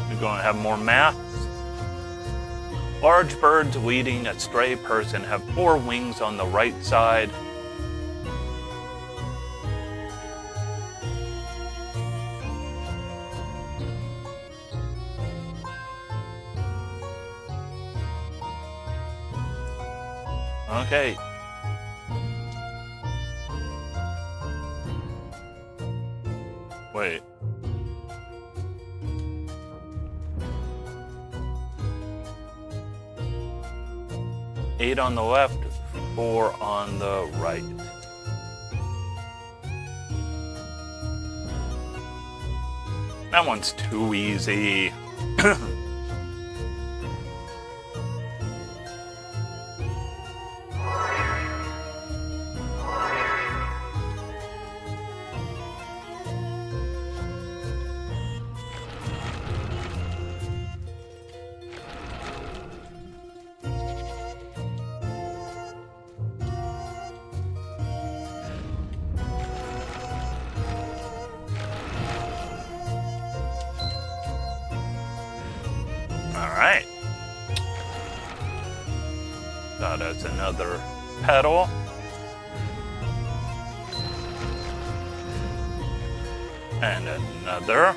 We're going to have more maths. Large birds leading a stray person have 4 wings on the right side. Okay. Wait. Eight on the left, 4 on the right. That one's too easy. Alright. Got us another petal. And another.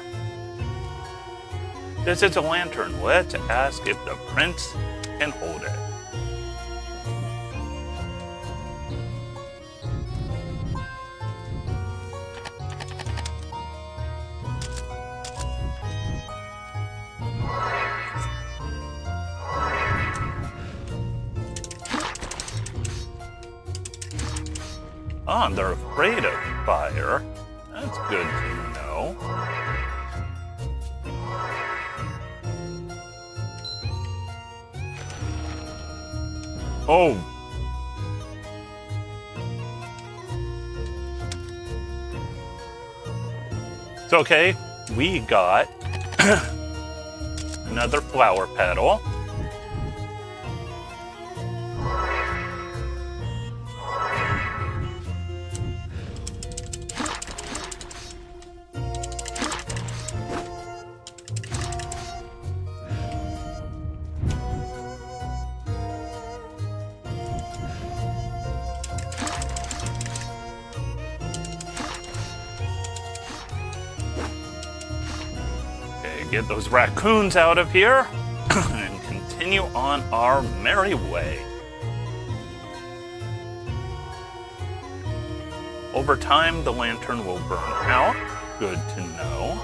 This is a lantern. Let's ask if the prince can hold it. Oh, they're afraid of fire. That's good to know. Oh! It's okay. We got another flower petal. Get those raccoons out of here and continue on our merry way. Over time, the lantern will burn out. Good to know.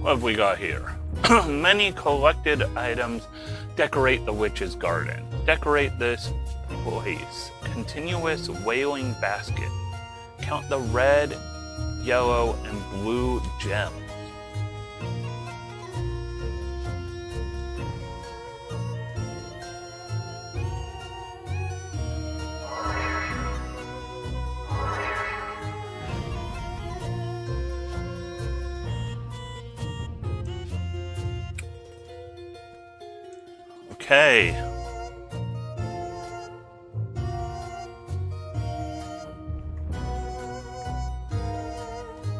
What have we got here? Many collected items decorate the witch's garden. Decorate this place. Continuous wailing basket. Count the red, yellow, and blue gems. Okay.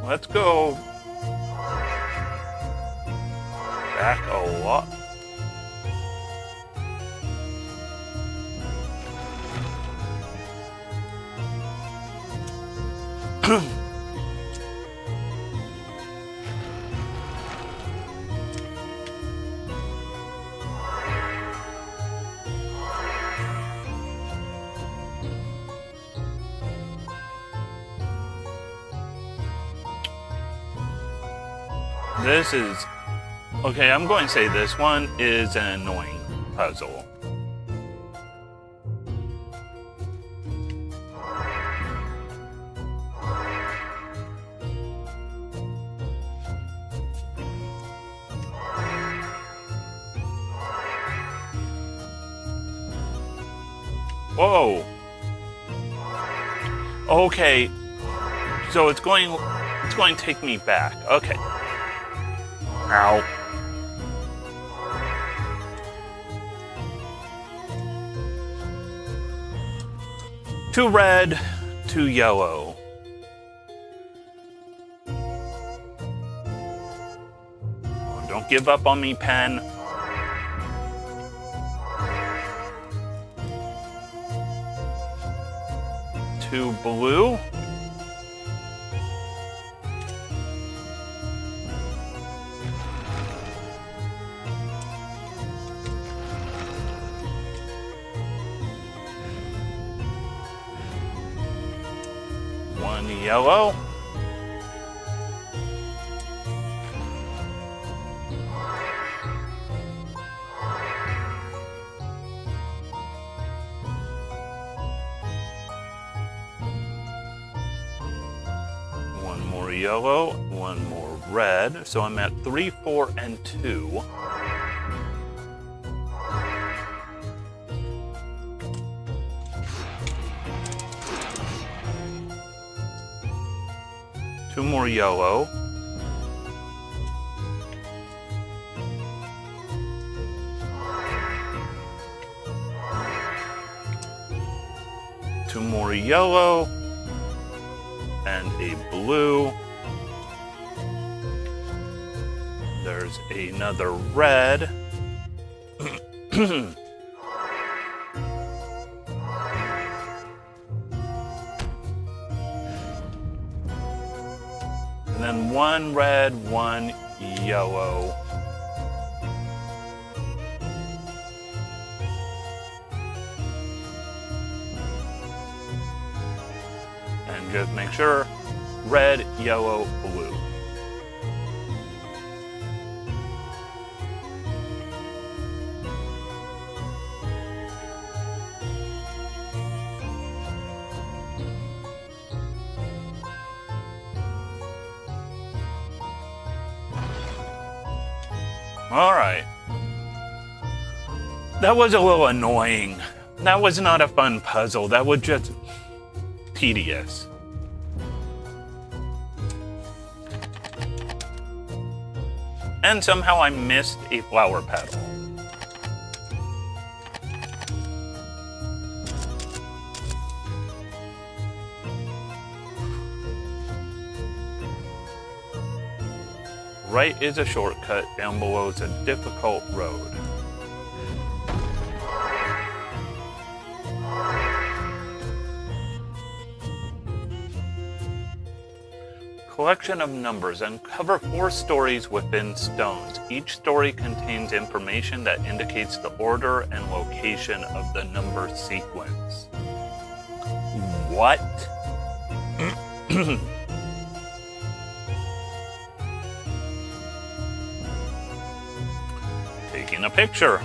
Let's go back a lot. This is... Okay, I'm going to say this one is an annoying puzzle. Whoa! Okay, so it's going to take me back. Okay. Ow. Two red, two yellow. Oh, don't give up on me, pen. Two blue. One yellow. yellow, one more red. So I'm at 3, 4, and 2. Two more yellow. Two more yellow. And a blue. There's another red. And then one red, one yellow. And just make sure, red, yellow, blue. All right. That was a little annoying. That was not a fun puzzle. That was just tedious. And somehow I missed a flower petal. Right is a shortcut, down below is a difficult road. Collection of numbers. Uncover 4 stories within stones. Each story contains information that indicates the order and location of the number sequence. What? Taking a picture.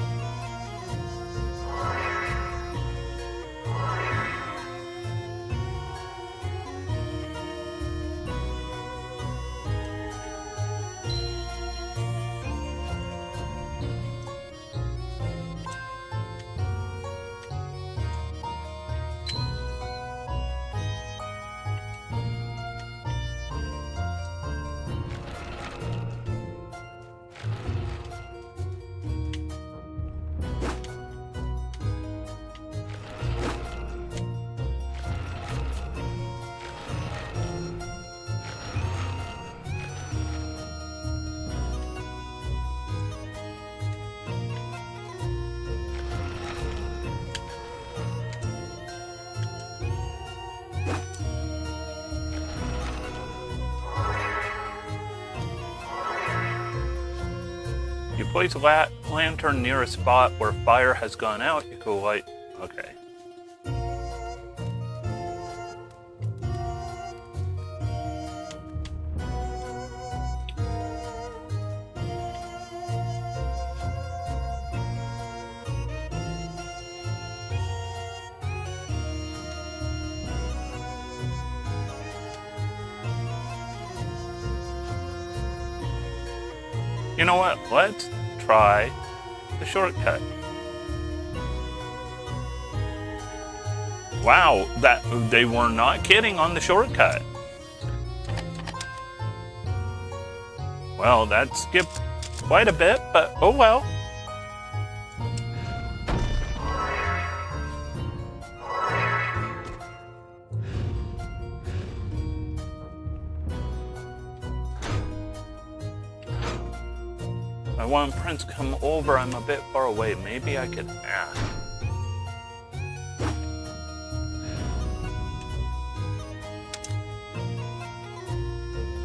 You place a lantern near a spot where fire has gone out, you can light. Okay. You know what? Let's try the shortcut. Wow, that they were not kidding on the shortcut. Well, that skipped quite a bit, but oh well. I want Prince to come over. I'm a bit far away. Maybe I could ask.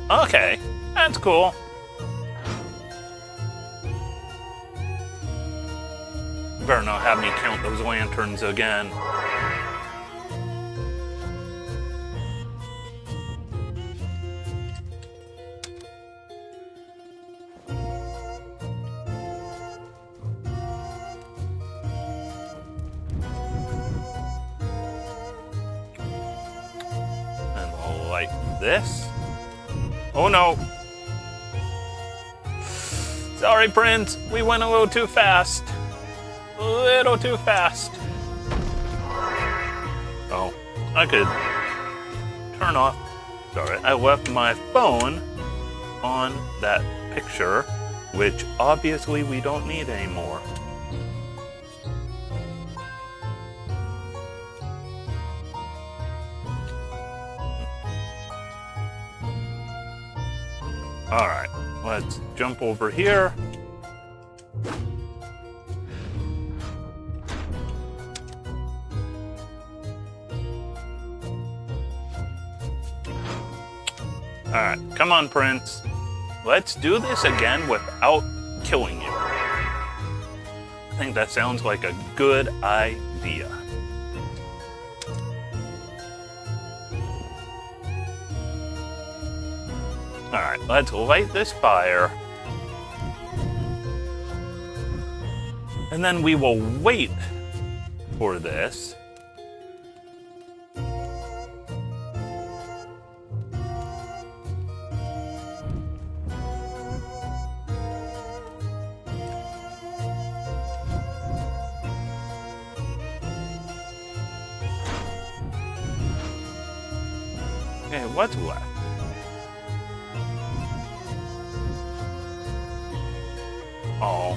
Okay, that's cool. Better not have me count those lanterns again. And like this. Oh no. Sorry, Prince. We went a little too fast. A little too fast. Oh, I could turn off. Sorry, I left my phone on that picture, which obviously we don't need anymore. All right, let's jump over here. All right, come on, Prince. Let's do this again without killing you. I think that sounds like a good idea. All right, let's light this fire. And then we will wait for this. Okay, what's left? Oh,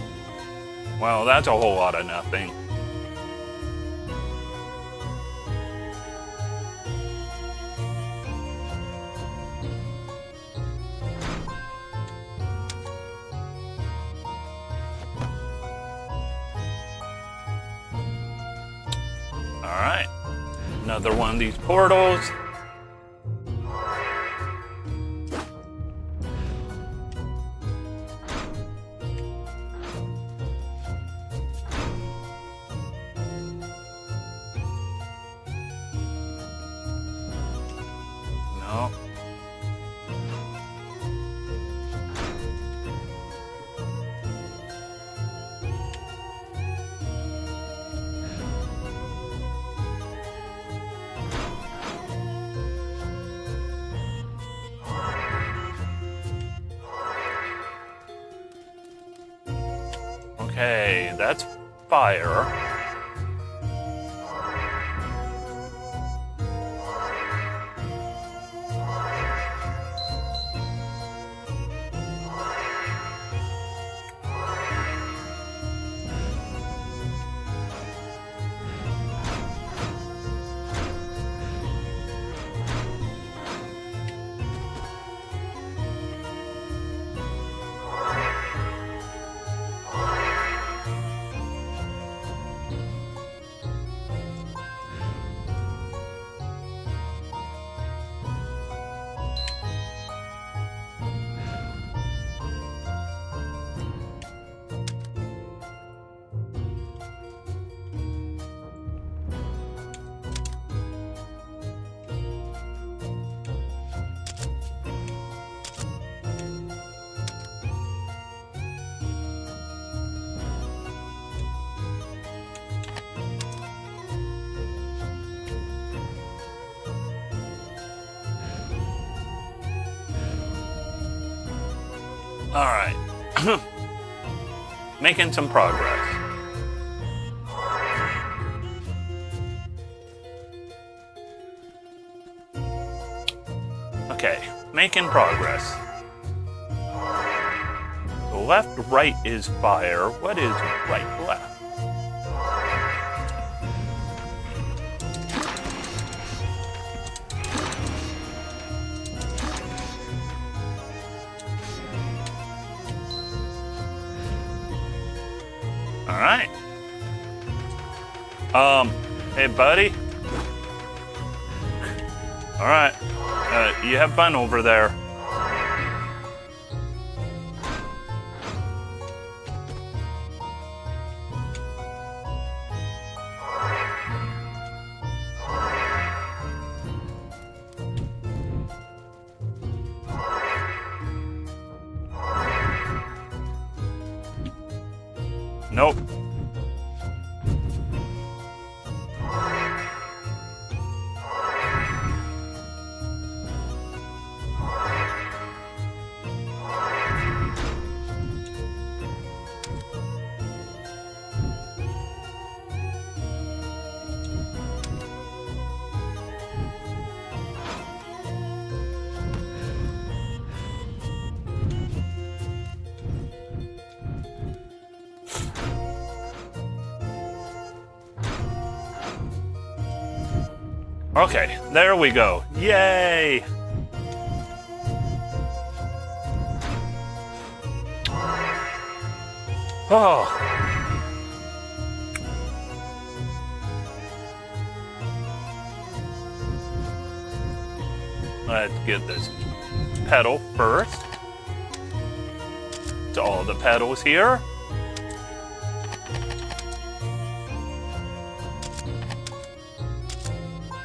well, that's a whole lot of nothing. All right, another one of these portals. No. Okay, that's fire. All right. Making some progress. Okay, making progress. Left, right is fire. What is right, left? All right. Hey, buddy. All right. You have fun over there. Nope. Okay, there we go. Yay! Oh. Let's get this petal first. To all the petals here.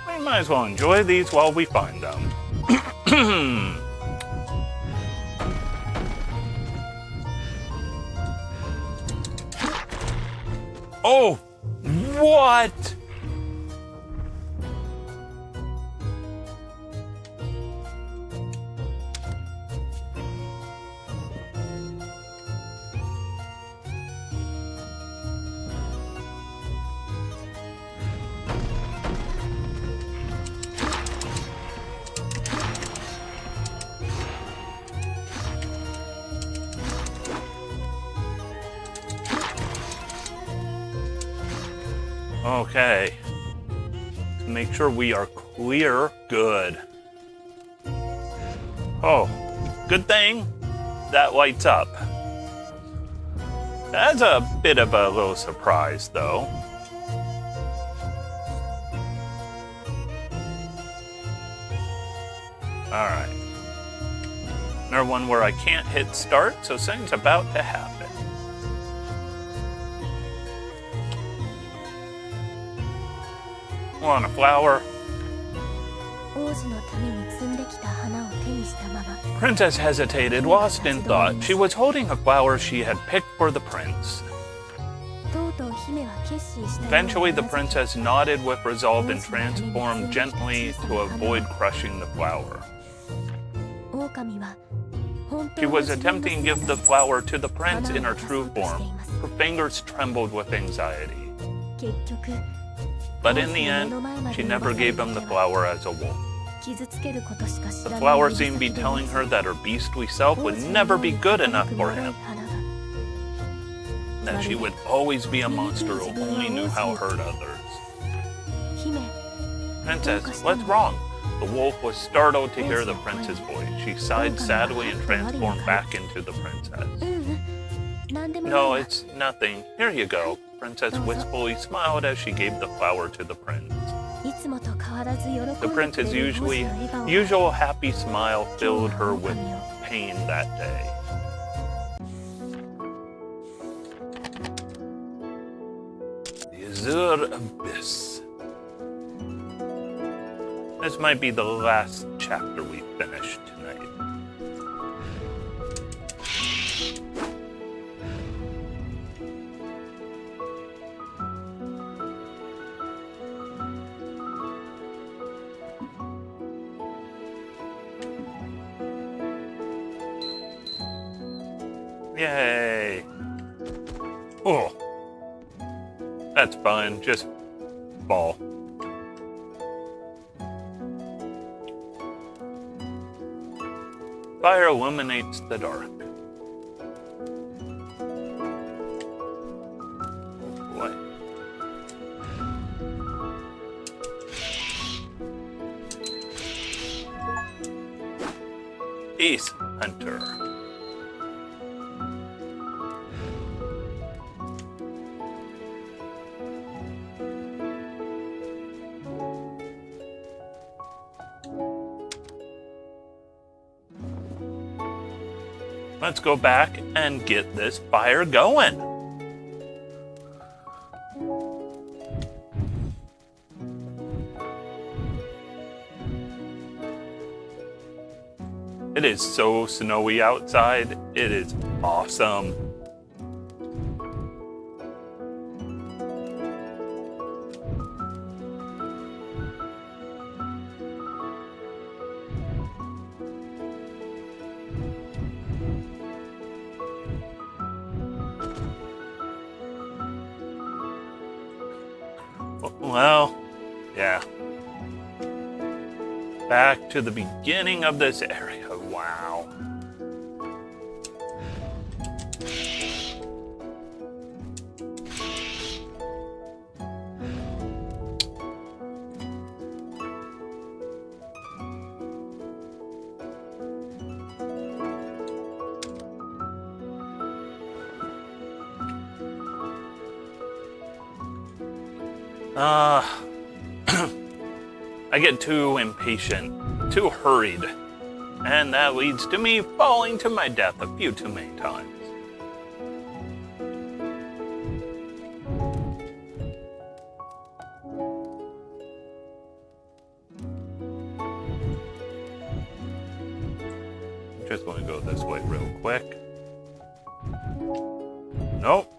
We might as well enjoy these while we find them. Oh, what? Okay. Make sure we are clear. Good. Oh, good thing that lights up. That's a bit of a little surprise, though. Alright. Another one where I can't hit start, so something's about to happen. Want a flower? Princess hesitated, lost in thought. She was holding a flower she had picked for the prince. Eventually, the princess nodded with resolve and transformed gently to avoid crushing the flower. She was attempting to give the flower to the prince in her true form. Her fingers trembled with anxiety. But in the end, she never gave him the flower as a wolf. The flower seemed to be telling her that her beastly self would never be good enough for him. That she would always be a monster who only knew how to hurt others. Princess, what's wrong? The wolf was startled to hear the prince's voice. She sighed sadly and transformed back into the princess. No, it's nothing. Here you go. Princess wistfully smiled as she gave the flower to the prince. The prince's usual happy smile filled her with pain that day. The Azure Abyss. This might be the last chapter we finish tonight. Yay! Oh, that's fine. Just fall. Fire illuminates the dark. Oh boy. Peace, Hunter. Let's go back and get this fire going. It is so snowy outside. It is awesome. Well, yeah. Back to the beginning of this area. Wow. I get too impatient, too hurried, and that leads to me falling to my death a few too many times. Just want to go this way real quick. Nope.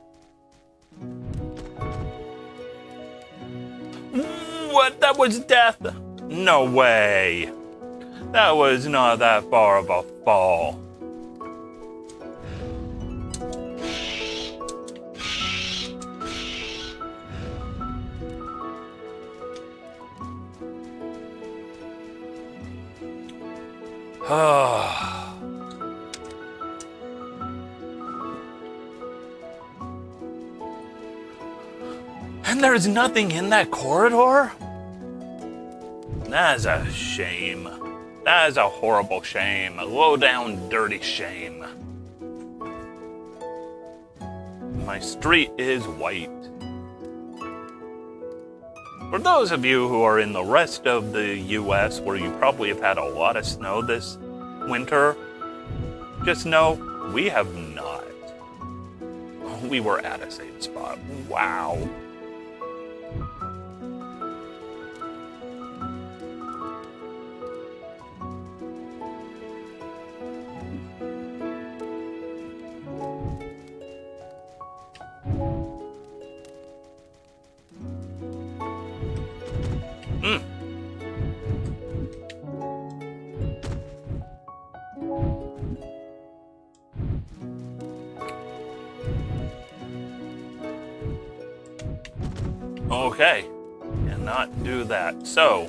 What? That was death? No way. That was not that far of a fall. And there's nothing in that corridor? That's a shame. That is a horrible shame. A low-down, dirty shame. My street is white. For those of you who are in the rest of the US where you probably have had a lot of snow this winter, just know we have not. We were at a safe spot. Wow. Okay, cannot do that. So,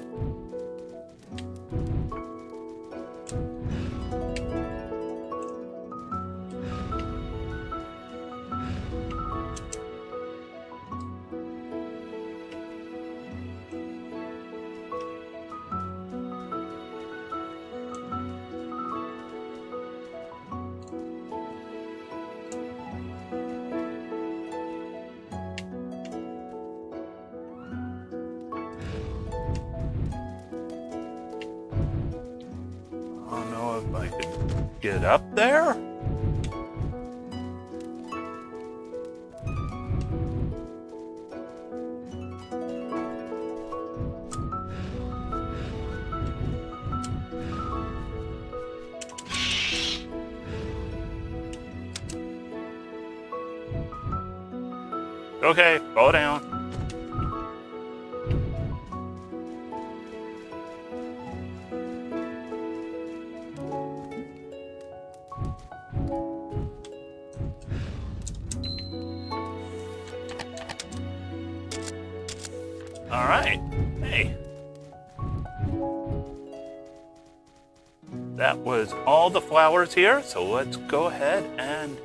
I don't know if I could get up there. Okay, fall down. All right. Hey. That was all the flowers here, so let's go ahead and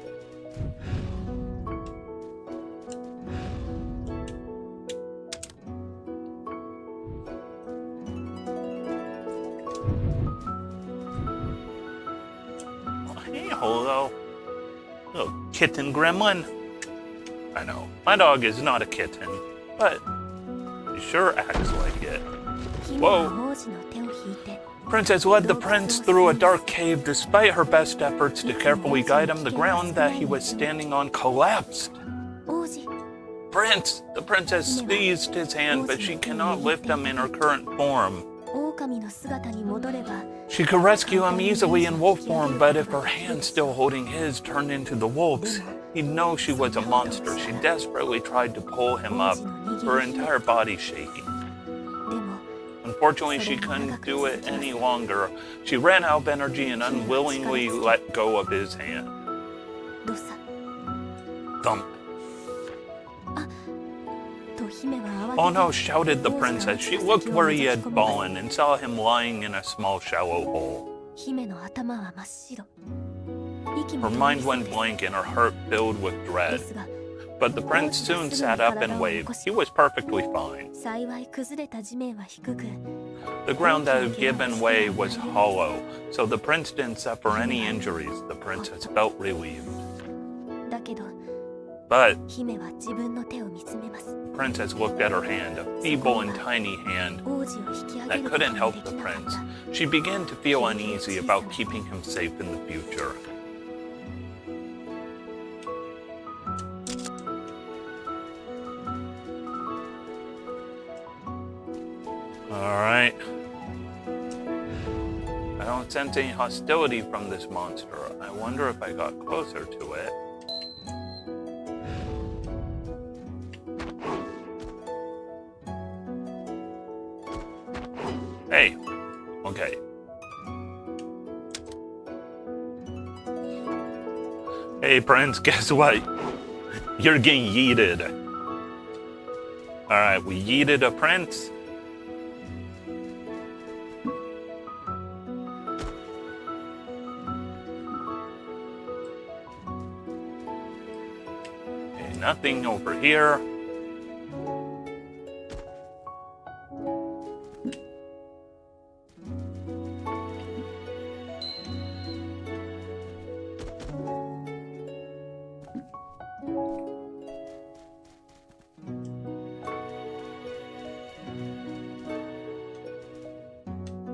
hey, hello. Little kitten gremlin. I know, my dog is not a kitten, but he sure acts like it. Whoa. Princess led the prince through a dark cave. Despite her best efforts to carefully guide him, the ground that he was standing on collapsed. Prince! The princess seized his hand, but she cannot lift him in her current form. She could rescue him easily in wolf form, but if her hand still holding his turned into the wolf's, he'd know she was a monster. She desperately tried to pull him up, her entire body shaking. Unfortunately, she couldn't do it any longer. She ran out of energy and unwillingly let go of his hand. Thump. Oh no, shouted the princess. She looked where he had fallen and saw him lying in a small shallow hole. Her mind went blank and her heart filled with dread. But the prince soon sat up and waved. He was perfectly fine. The ground that had given way was hollow, so the prince didn't suffer any injuries. The princess felt relieved. But 姫は自分の手を見つめます。 Princess looked at her hand, a feeble and tiny hand 王子を引き上げ that ること couldn't が help で the きなかっ prince. た。 She began to feel uneasy about keeping him safe in the future. Alright. I don't sense any hostility from this monster. I wonder if I got closer to it. Hey. Okay. Hey, Prince, guess what? You're getting yeeted. Alright, we yeeted a prince. Okay, nothing over here.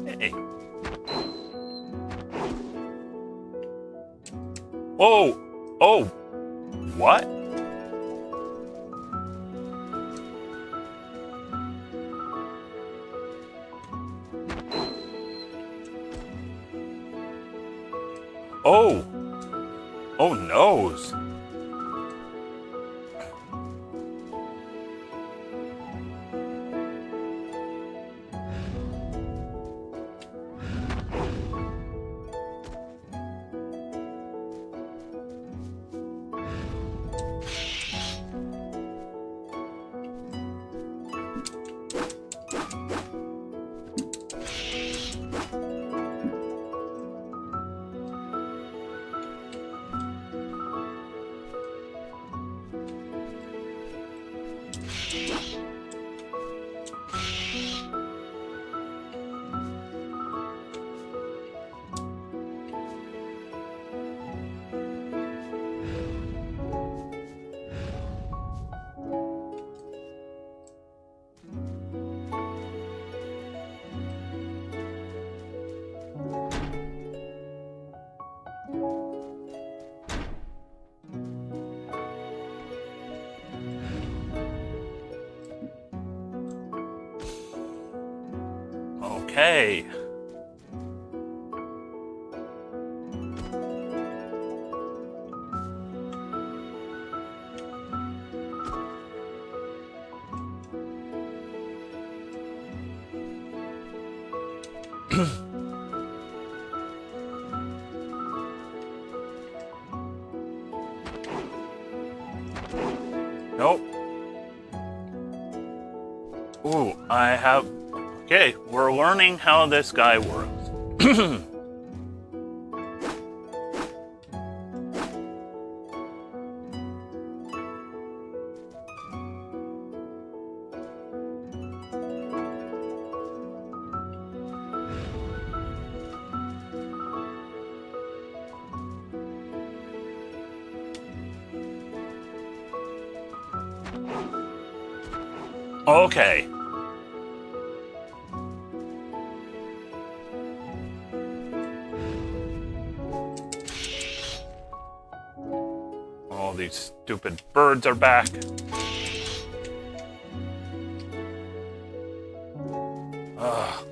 Hey. Oh! Oh! What? Oh! Oh, noes. Okay. Nope. Ooh, I have... Okay, we're learning how this guy works. Okay. All these stupid birds are back. Ugh.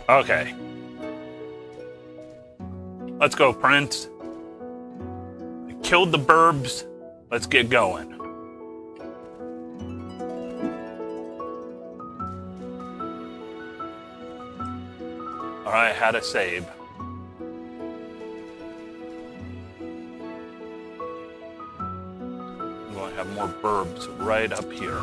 Okay. Let's go, Prince. I killed the burbs. Let's get going. Alright, had a save. I'm going to have more burbs right up here.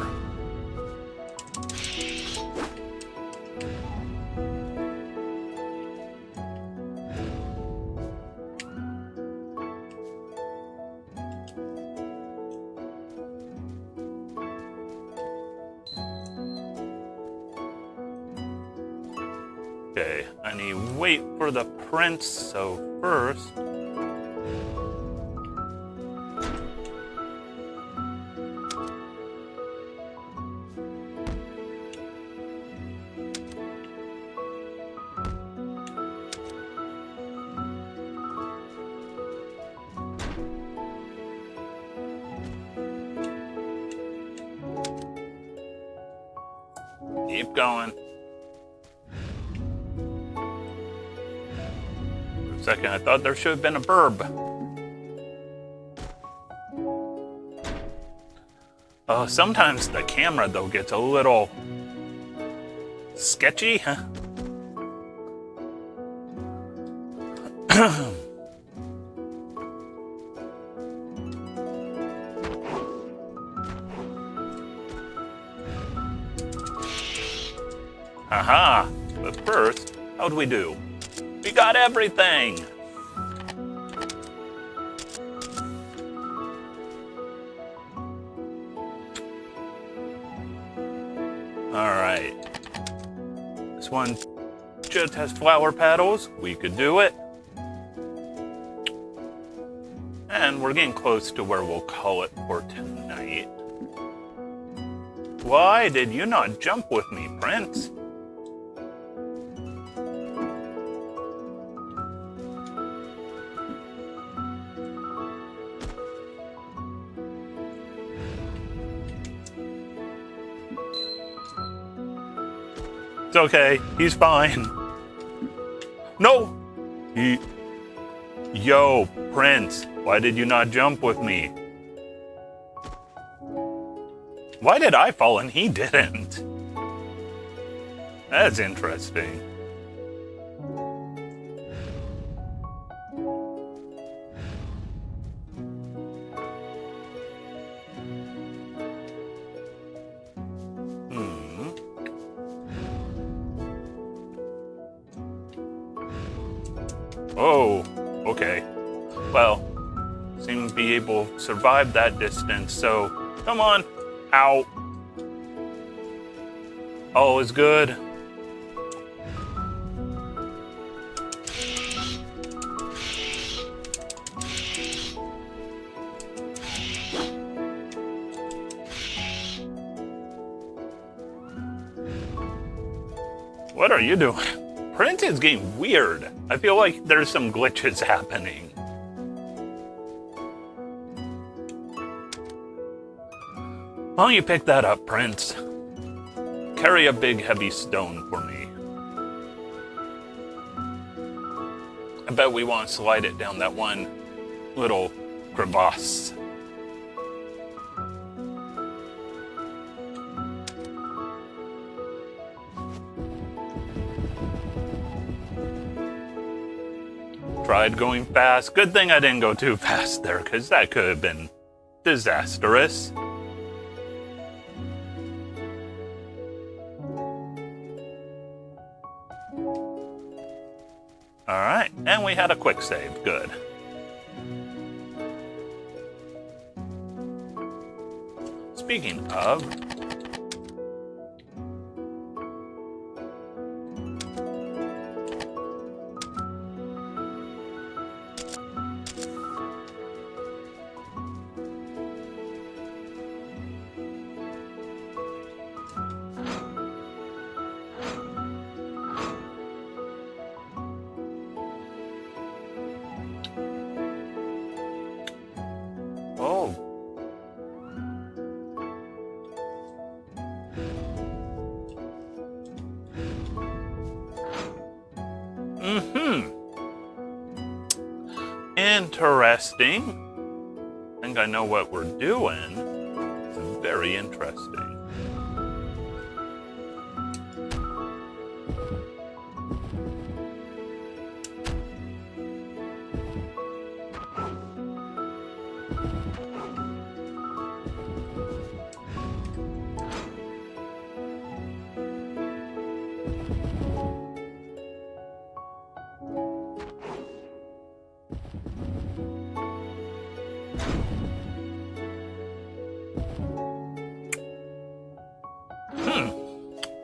Okay, I need to wait for the prince, so first... Keep going. For a second, I thought there should have been a verb. Sometimes the camera, though, gets a little sketchy. Haha, but first, how'd we do? We got everything! Alright. This one just has flower petals. We could do it. And we're getting close to where we'll call it for tonight. Why did you not jump with me, Prince? It's okay. He's fine. No! Yo, Prince, why did you not jump with me? Why did I fall and he didn't? That's interesting. Oh, okay. Well, seem to be able to survive that distance, so come on. Ow. All is good. What are you doing? Print is getting weird. I feel like there's some glitches happening. Why don't you pick that up, Prince? Carry a big heavy stone for me. I bet we want to slide it down that one little crevasse. Tried going fast. Good thing I didn't go too fast there, because that could have been disastrous. Alright, and we had a quick save. Good. Speaking of... Oh. Interesting. I think I know what we're doing. It's very interesting.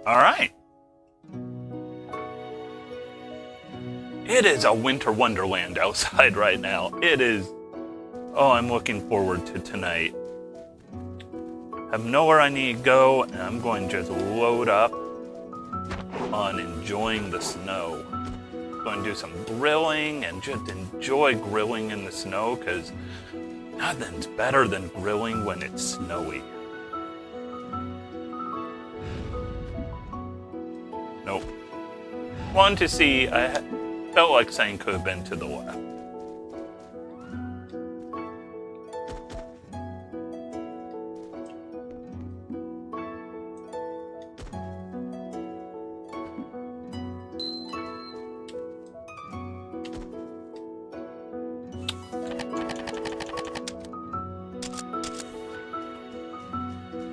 All right. It is a winter wonderland outside right now. It is. Oh, I'm looking forward to tonight. Have nowhere I need to go, and I'm going to just load up on enjoying the snow. Going to do some grilling and just enjoy grilling in the snow, because nothing's better than grilling when it's snowy. Nope. Wanted to see, I felt like saying could have been to the left.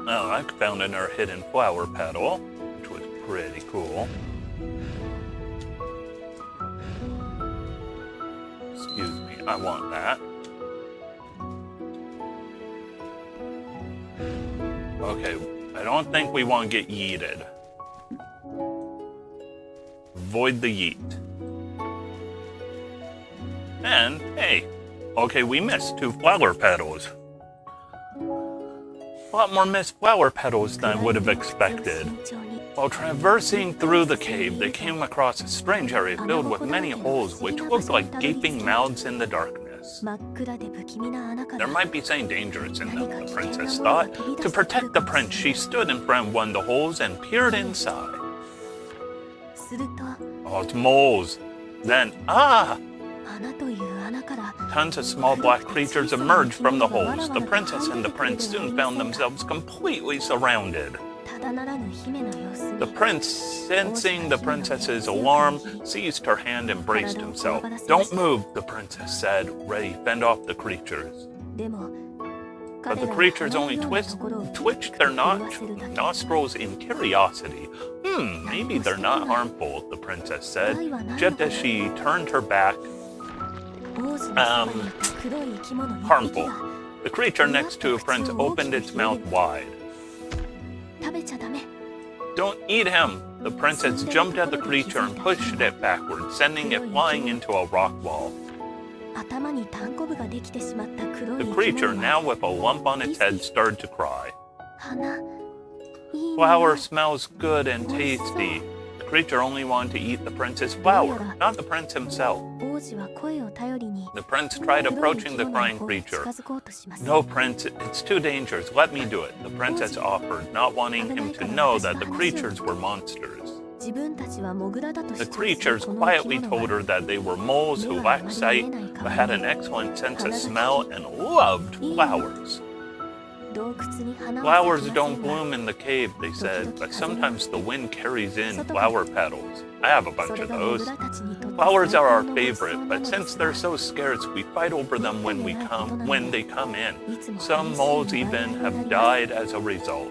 Oh, I found another hidden flower petal, which was pretty cool. Excuse me, I want that. Okay, I don't think we want to get yeeted. Avoid the yeet. And, hey, okay, we missed 2 flower petals. A lot more missed flower petals than I would have expected. While traversing through the cave, they came across a strange area filled with many holes which looked like gaping mouths in the darkness. There might be something dangerous in them, the princess thought. To protect the prince, she stood in front of one of the holes and peered inside. Oh, it's moles. Then, tons of small black creatures emerged from the holes. The princess and the prince soon found themselves completely surrounded. The prince, sensing the princess's alarm, seized her hand and braced himself. "Don't move," the princess said, ready to fend off the creatures. But the creatures only twitched their nostrils in curiosity. Maybe they're not harmful, the princess said, just as she turned her back. Harmful. The creature next to the prince opened its mouth wide. "Don't eat him!" The princess jumped at the creature and pushed it backwards, sending it flying into a rock wall. The creature, now with a lump on its head, started to cry. "Flower smells good and tasty." The creature only wanted to eat the prince's flower, not the prince himself. The prince tried approaching the crying creature. "No, prince, it's too dangerous. Let me do it," the princess offered, not wanting him to know that the creatures were monsters. The creatures quietly told her that they were moles who lacked sight, but had an excellent sense of smell and loved flowers. "Flowers don't bloom in the cave," they said, "but sometimes the wind carries in flower petals. I have a bunch of those. Flowers are our favorite, but since they're so scarce, we fight over them when they come in. Some moles even have died as a result."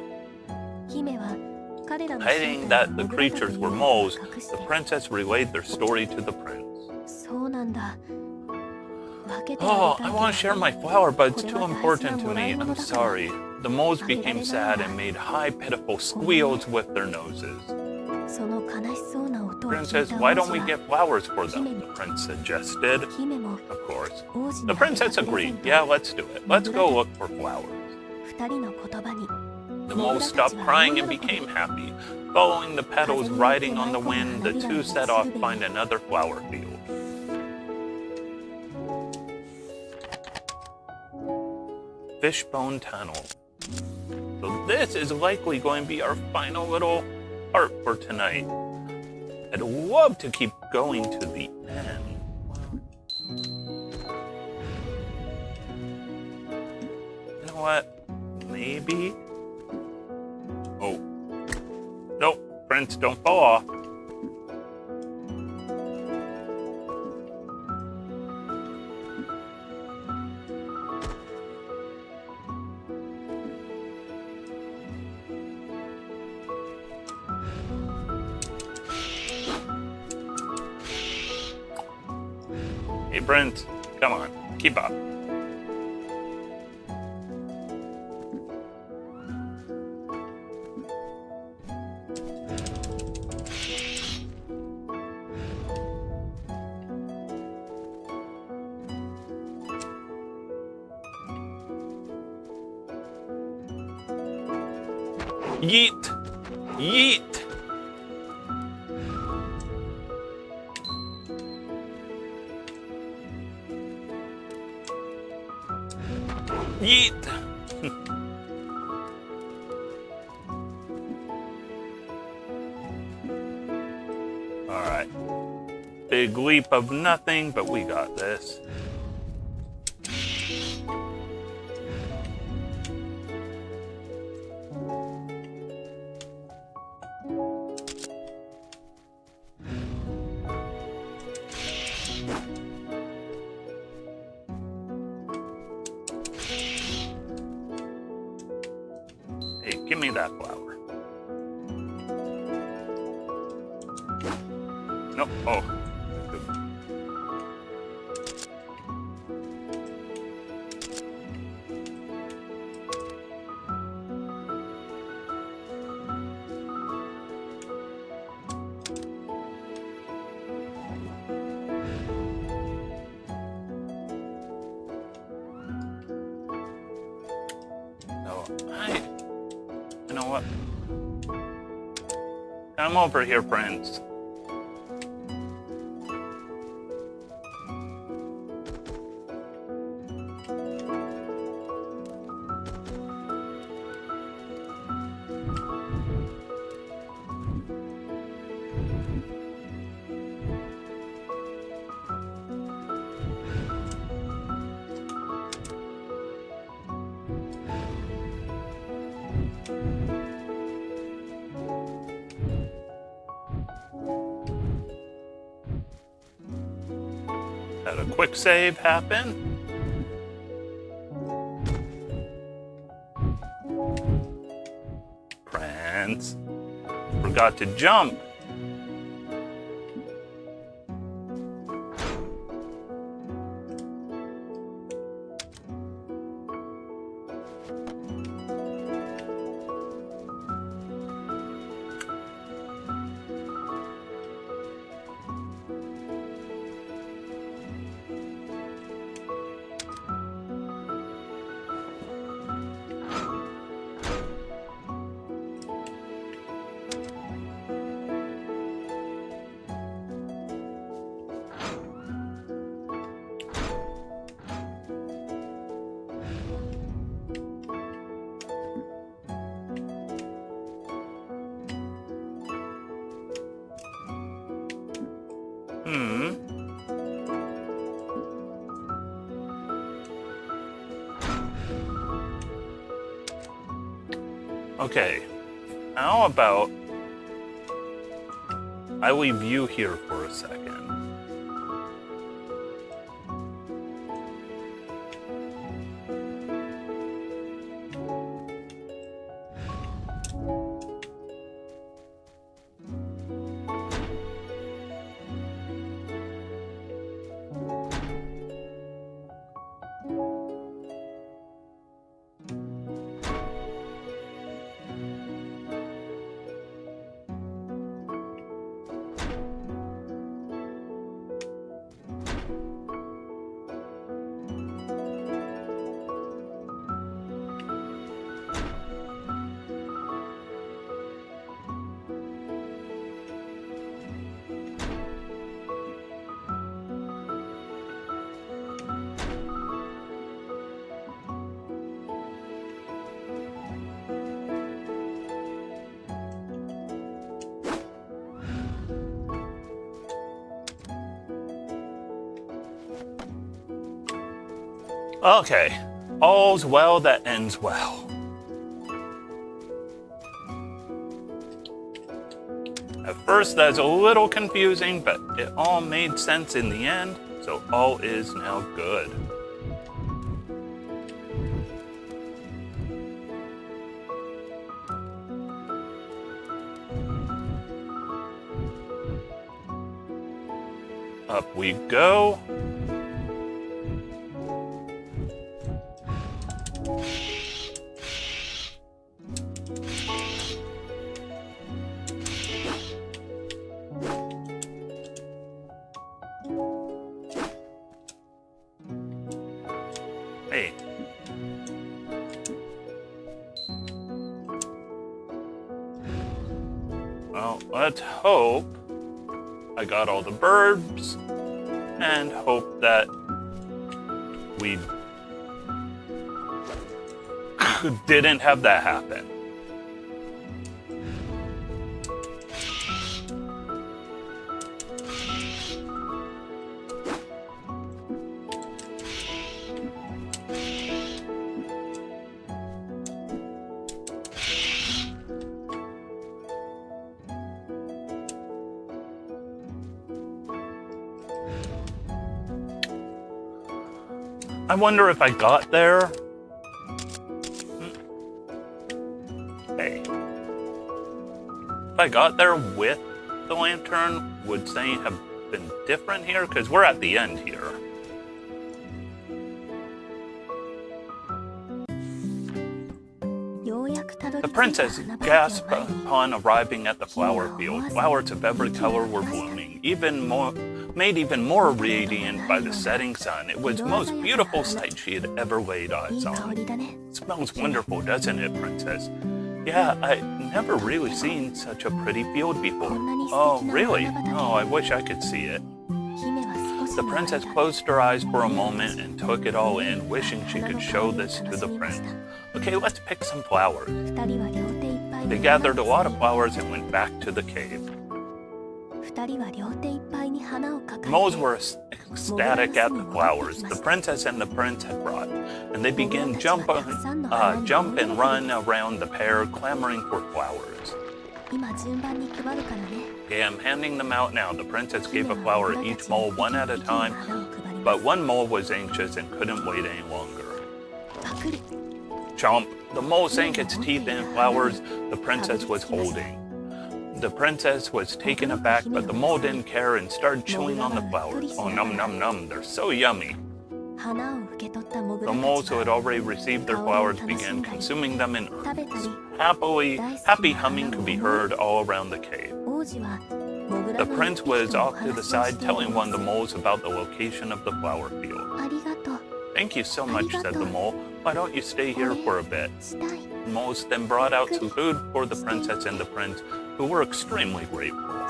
Hiding that the creatures were moles, the princess relayed their story to the prince. "Oh, I want to share my flower, but it's too important to me. I'm sorry." The moles became sad and made high, pitiful squeals with their noses. "Princess, why don't we get flowers for them?" the prince suggested. Of course. The princess agreed. "Yeah, let's do it. Let's go look for flowers." The moles stopped crying and became happy. Following the petals riding on the wind, the two set off to find another flower field. Fishbone Tunnel. So this is likely going to be our final little part for tonight. I'd love to keep going to the end. You know what? Maybe? Oh. Nope, Prince, don't fall off. Hey, Prince, come on, keep up. Yeet! Yeet! Yeet! Alright. Big leap of nothing, but we got this. Hey, give me that flower. Nope. Oh. You know what? Come over here, Prince. Had a quick save happen. Prince. Forgot to jump. Okay, how about I leave you here for a second. Okay, all's well that ends well. At first that's a little confusing, but it all made sense in the end, so all is now good. Up we go. Hey. Well, let's hope I got all the birds and hope that we didn't have that happen. I wonder if I got there. Hey. If I got there with the lantern, would things have been different here? Because we're at the end here. The princess gasped upon arriving at the flower field. Flowers of every color were blooming, made even more radiant by the setting sun. It was the most beautiful sight she had ever laid eyes on. It smells wonderful, doesn't it, princess? Yeah, I've never really seen such a pretty field before. Oh, really? Oh, I wish I could see it. The princess closed her eyes for a moment and took it all in, wishing she could show this to the prince. Okay, let's pick some flowers. They gathered a lot of flowers and went back to the cave. The moles were ecstatic at the flowers the princess and the prince had brought, and they began jump and run around the pair, clamoring for flowers. Okay, I'm handing them out now. The princess gave a flower to each mole one at a time, but one mole was anxious and couldn't wait any longer. Chomp! The mole sank its teeth in flowers the princess was holding. The princess was taken aback, but the mole didn't care and started chewing on the flowers. Oh, num num num, they're so yummy. The moles who had already received their flowers began consuming them in earnest. Happy humming could be heard all around the cave. The prince was off to the side telling one of the moles about the location of the flower field. Thank you so much, said the mole. Why don't you stay here for a bit? The moles then brought out some food for the princess and the prince, who were extremely grateful.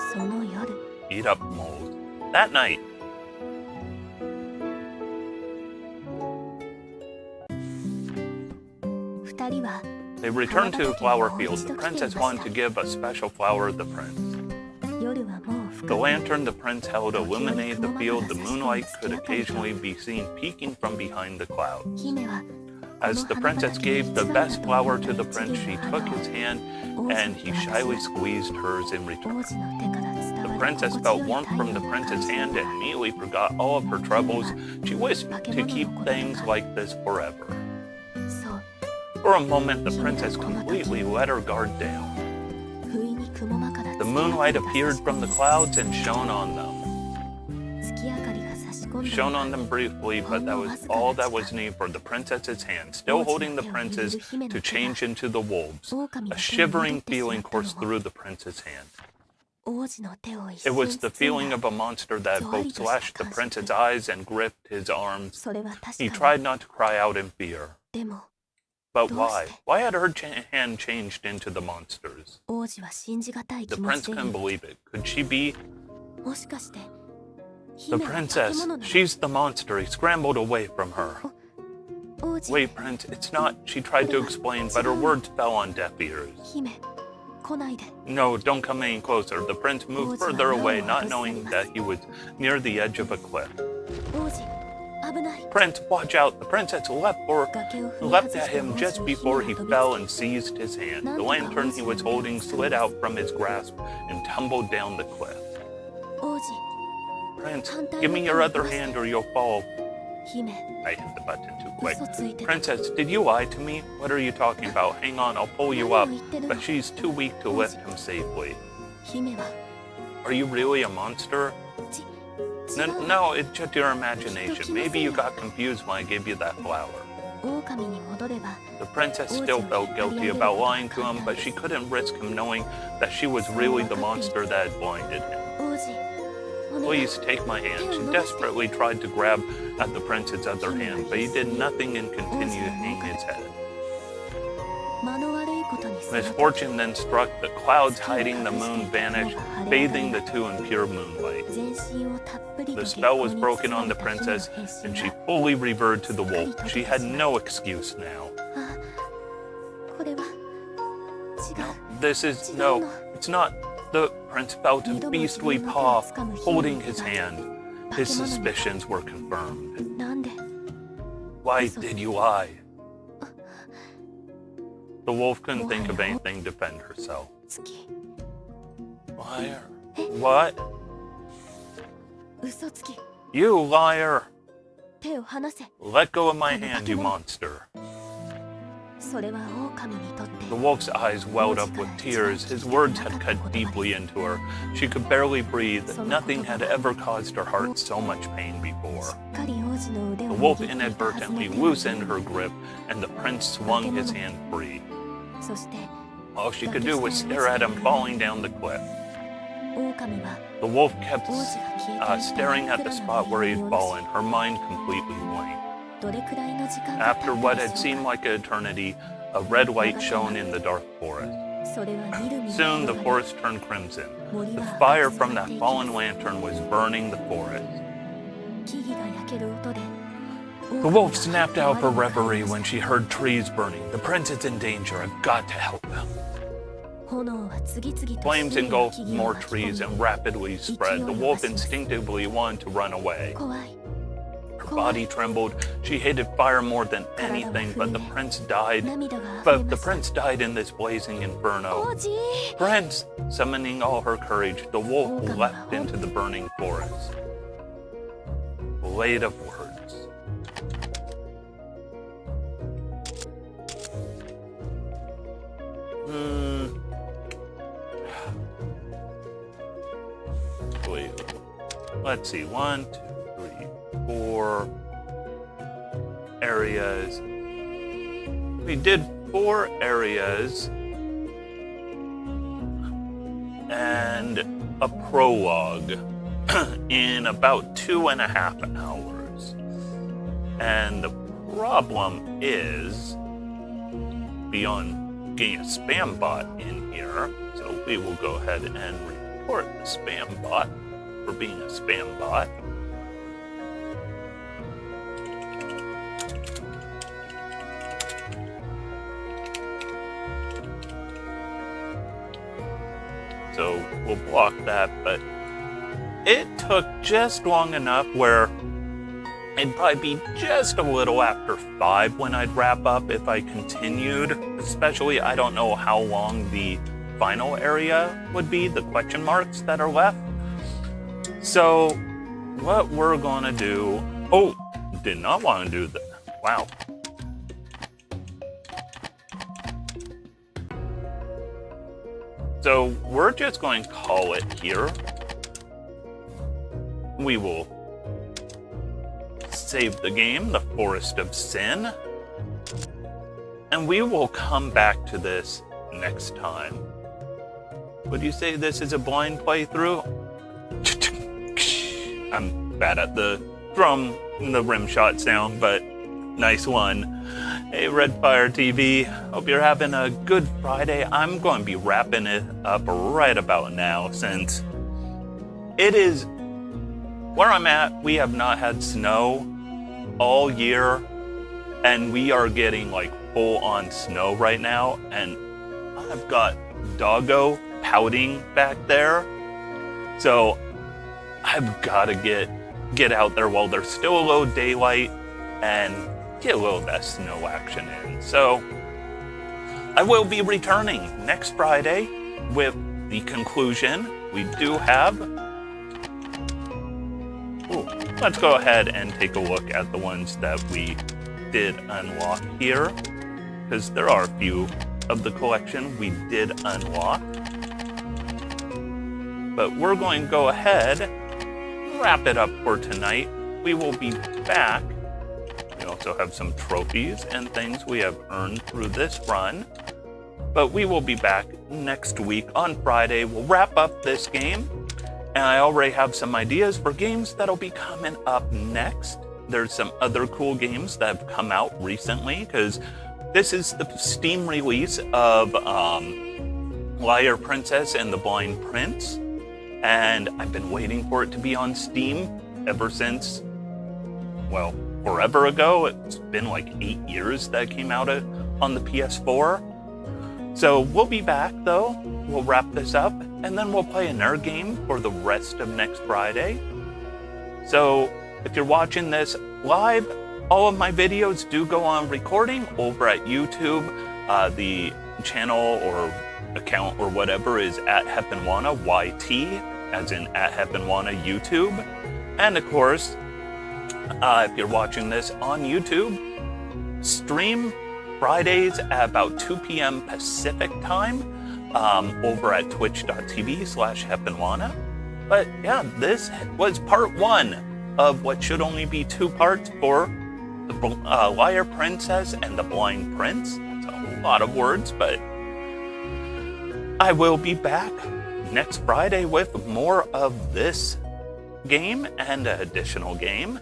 Eat up, moles. That night, they returned to the flower field. The princess wanted to give a special flower to the prince. The lantern the prince held illuminated the field. The moonlight could occasionally be seen peeking from behind the clouds. As the princess gave the best flower to the prince, she took his hand and he shyly squeezed hers in return. The princess felt warmth from the prince's hand and immediately forgot all of her troubles. She wished to keep things like this forever. For a moment, the princess completely let her guard down. The moonlight appeared from the clouds and shone on them. Shone on them briefly, but that was all that was needed for the princess's hand, still holding the princess, to change into the wolves. A shivering feeling coursed through the prince's hand. It was the feeling of a monster that both slashed the prince's eyes and gripped his arms. He tried not to cry out in fear. But why? Why had her hand changed into the monster's? The prince couldn't believe it. Could she be? The princess, she's the monster. He scrambled away from her. Wait, Prince, it's not. She tried to explain, but her words fell on deaf ears. No, don't come any closer. The prince moved further away, not knowing that he was near the edge of a cliff. Prince, watch out! The princess leapt at him just before he fell and seized his hand. The lantern he was holding slid out from his grasp and tumbled down the cliff. Prince, give me your other hand or you'll fall. I hit the button too quick. Princess, did you lie to me? What are you talking about? Hang on, I'll pull you up. But she's too weak to lift him safely. Are you really a monster? No, it's just your imagination. Maybe you got confused when I gave you that flower. The princess still felt guilty about lying to him, but she couldn't risk him knowing that she was really the monster that had blinded him. Please take my hand. She desperately tried to grab at the prince's other hand, but he did nothing and continued to hang his head. Misfortune then struck, the clouds hiding the moon vanished, bathing the two in pure moonlight. The spell was broken on the princess, and she fully reverted to the wolf. She had no excuse now. No, it's not. The prince felt a beastly paw holding his hand. His suspicions were confirmed. Why did you lie? The wolf couldn't think of anything to defend herself. Liar. What? You liar! Let go of my hand, you monster. The wolf's eyes welled up with tears. His words had cut deeply into her. She could barely breathe. Nothing had ever caused her heart so much pain before. The wolf inadvertently loosened her grip, and the prince swung his hand free. All she could do was stare at him falling down the cliff. The wolf kept staring at the spot where he had fallen, her mind completely blank. After what had seemed like an eternity, a red light shone in the dark forest. Soon the forest turned crimson. The fire from that fallen lantern was burning the forest. The wolf snapped out of her reverie when she heard trees burning. The prince is in danger. I've got to help him. Flames engulfed more trees and rapidly spread. The wolf instinctively wanted to run away. Her body trembled. She hated fire more than anything, but the prince died. In this blazing inferno. Prince! Summoning all her courage, the wolf leapt into the burning forest. Blade of words. Wait. Let's see. 1, 2, 3, 4 areas. We did 4 areas and a prologue in about 2.5 hours. And the problem is beyond getting a spam bot in here, so we will go ahead and report the spam bot for being a spam bot. So we'll block that, but it took just long enough where it'd probably be just a little after 5 when I'd wrap up if I continued. Especially, I don't know how long the final area would be, the question marks that are left. So what we're gonna do... Oh, did not want to do that. Wow. So we're just going to call it here. We will save the game, the Forest of Sin. And we will come back to this next time. Would you say this is a blind playthrough? I'm bad at the rim shot sound, but nice one. Hey, Redfire TV, hope you're having a good Friday. I'm going to be wrapping it up right about now since it is where I'm at. We have not had snow all year, and we are getting like full-on snow right now, and I've got Doggo pouting back there, so I've got to get out there while there's still a little daylight and get a little of that snow action in. So I will be returning next Friday with the conclusion. We do have... Ooh, let's go ahead and take a look at the ones that we did unlock here, because there are a few of the collection we did unlock. But we're going to go ahead and wrap it up for tonight. We will be back. We also have some trophies and things we have earned through this run. But we will be back next week on Friday. We'll wrap up this game. And I already have some ideas for games that'll be coming up next. There's some other cool games that have come out recently, because this is the Steam release of Liar Princess and the Blind Prince, and I've been waiting for it to be on Steam ever since, well, forever ago. It's been like 8 years that it came out on the PS4. So we'll be back though. We'll wrap this up, and then we'll play another game for the rest of next Friday. So if you're watching this live, all of my videos do go on recording over at YouTube. The channel or account or whatever is at Heppenwana, YT, as in at Heppenwana YouTube. And of course, if you're watching this on YouTube, stream Fridays at about 2 p.m. Pacific time over at twitch.tv/Heppenwana. But yeah, this was part 1 of what should only be 2 parts for the Liar Princess and the Blind Prince. That's a lot of words, but I will be back next Friday with more of this game and an additional game.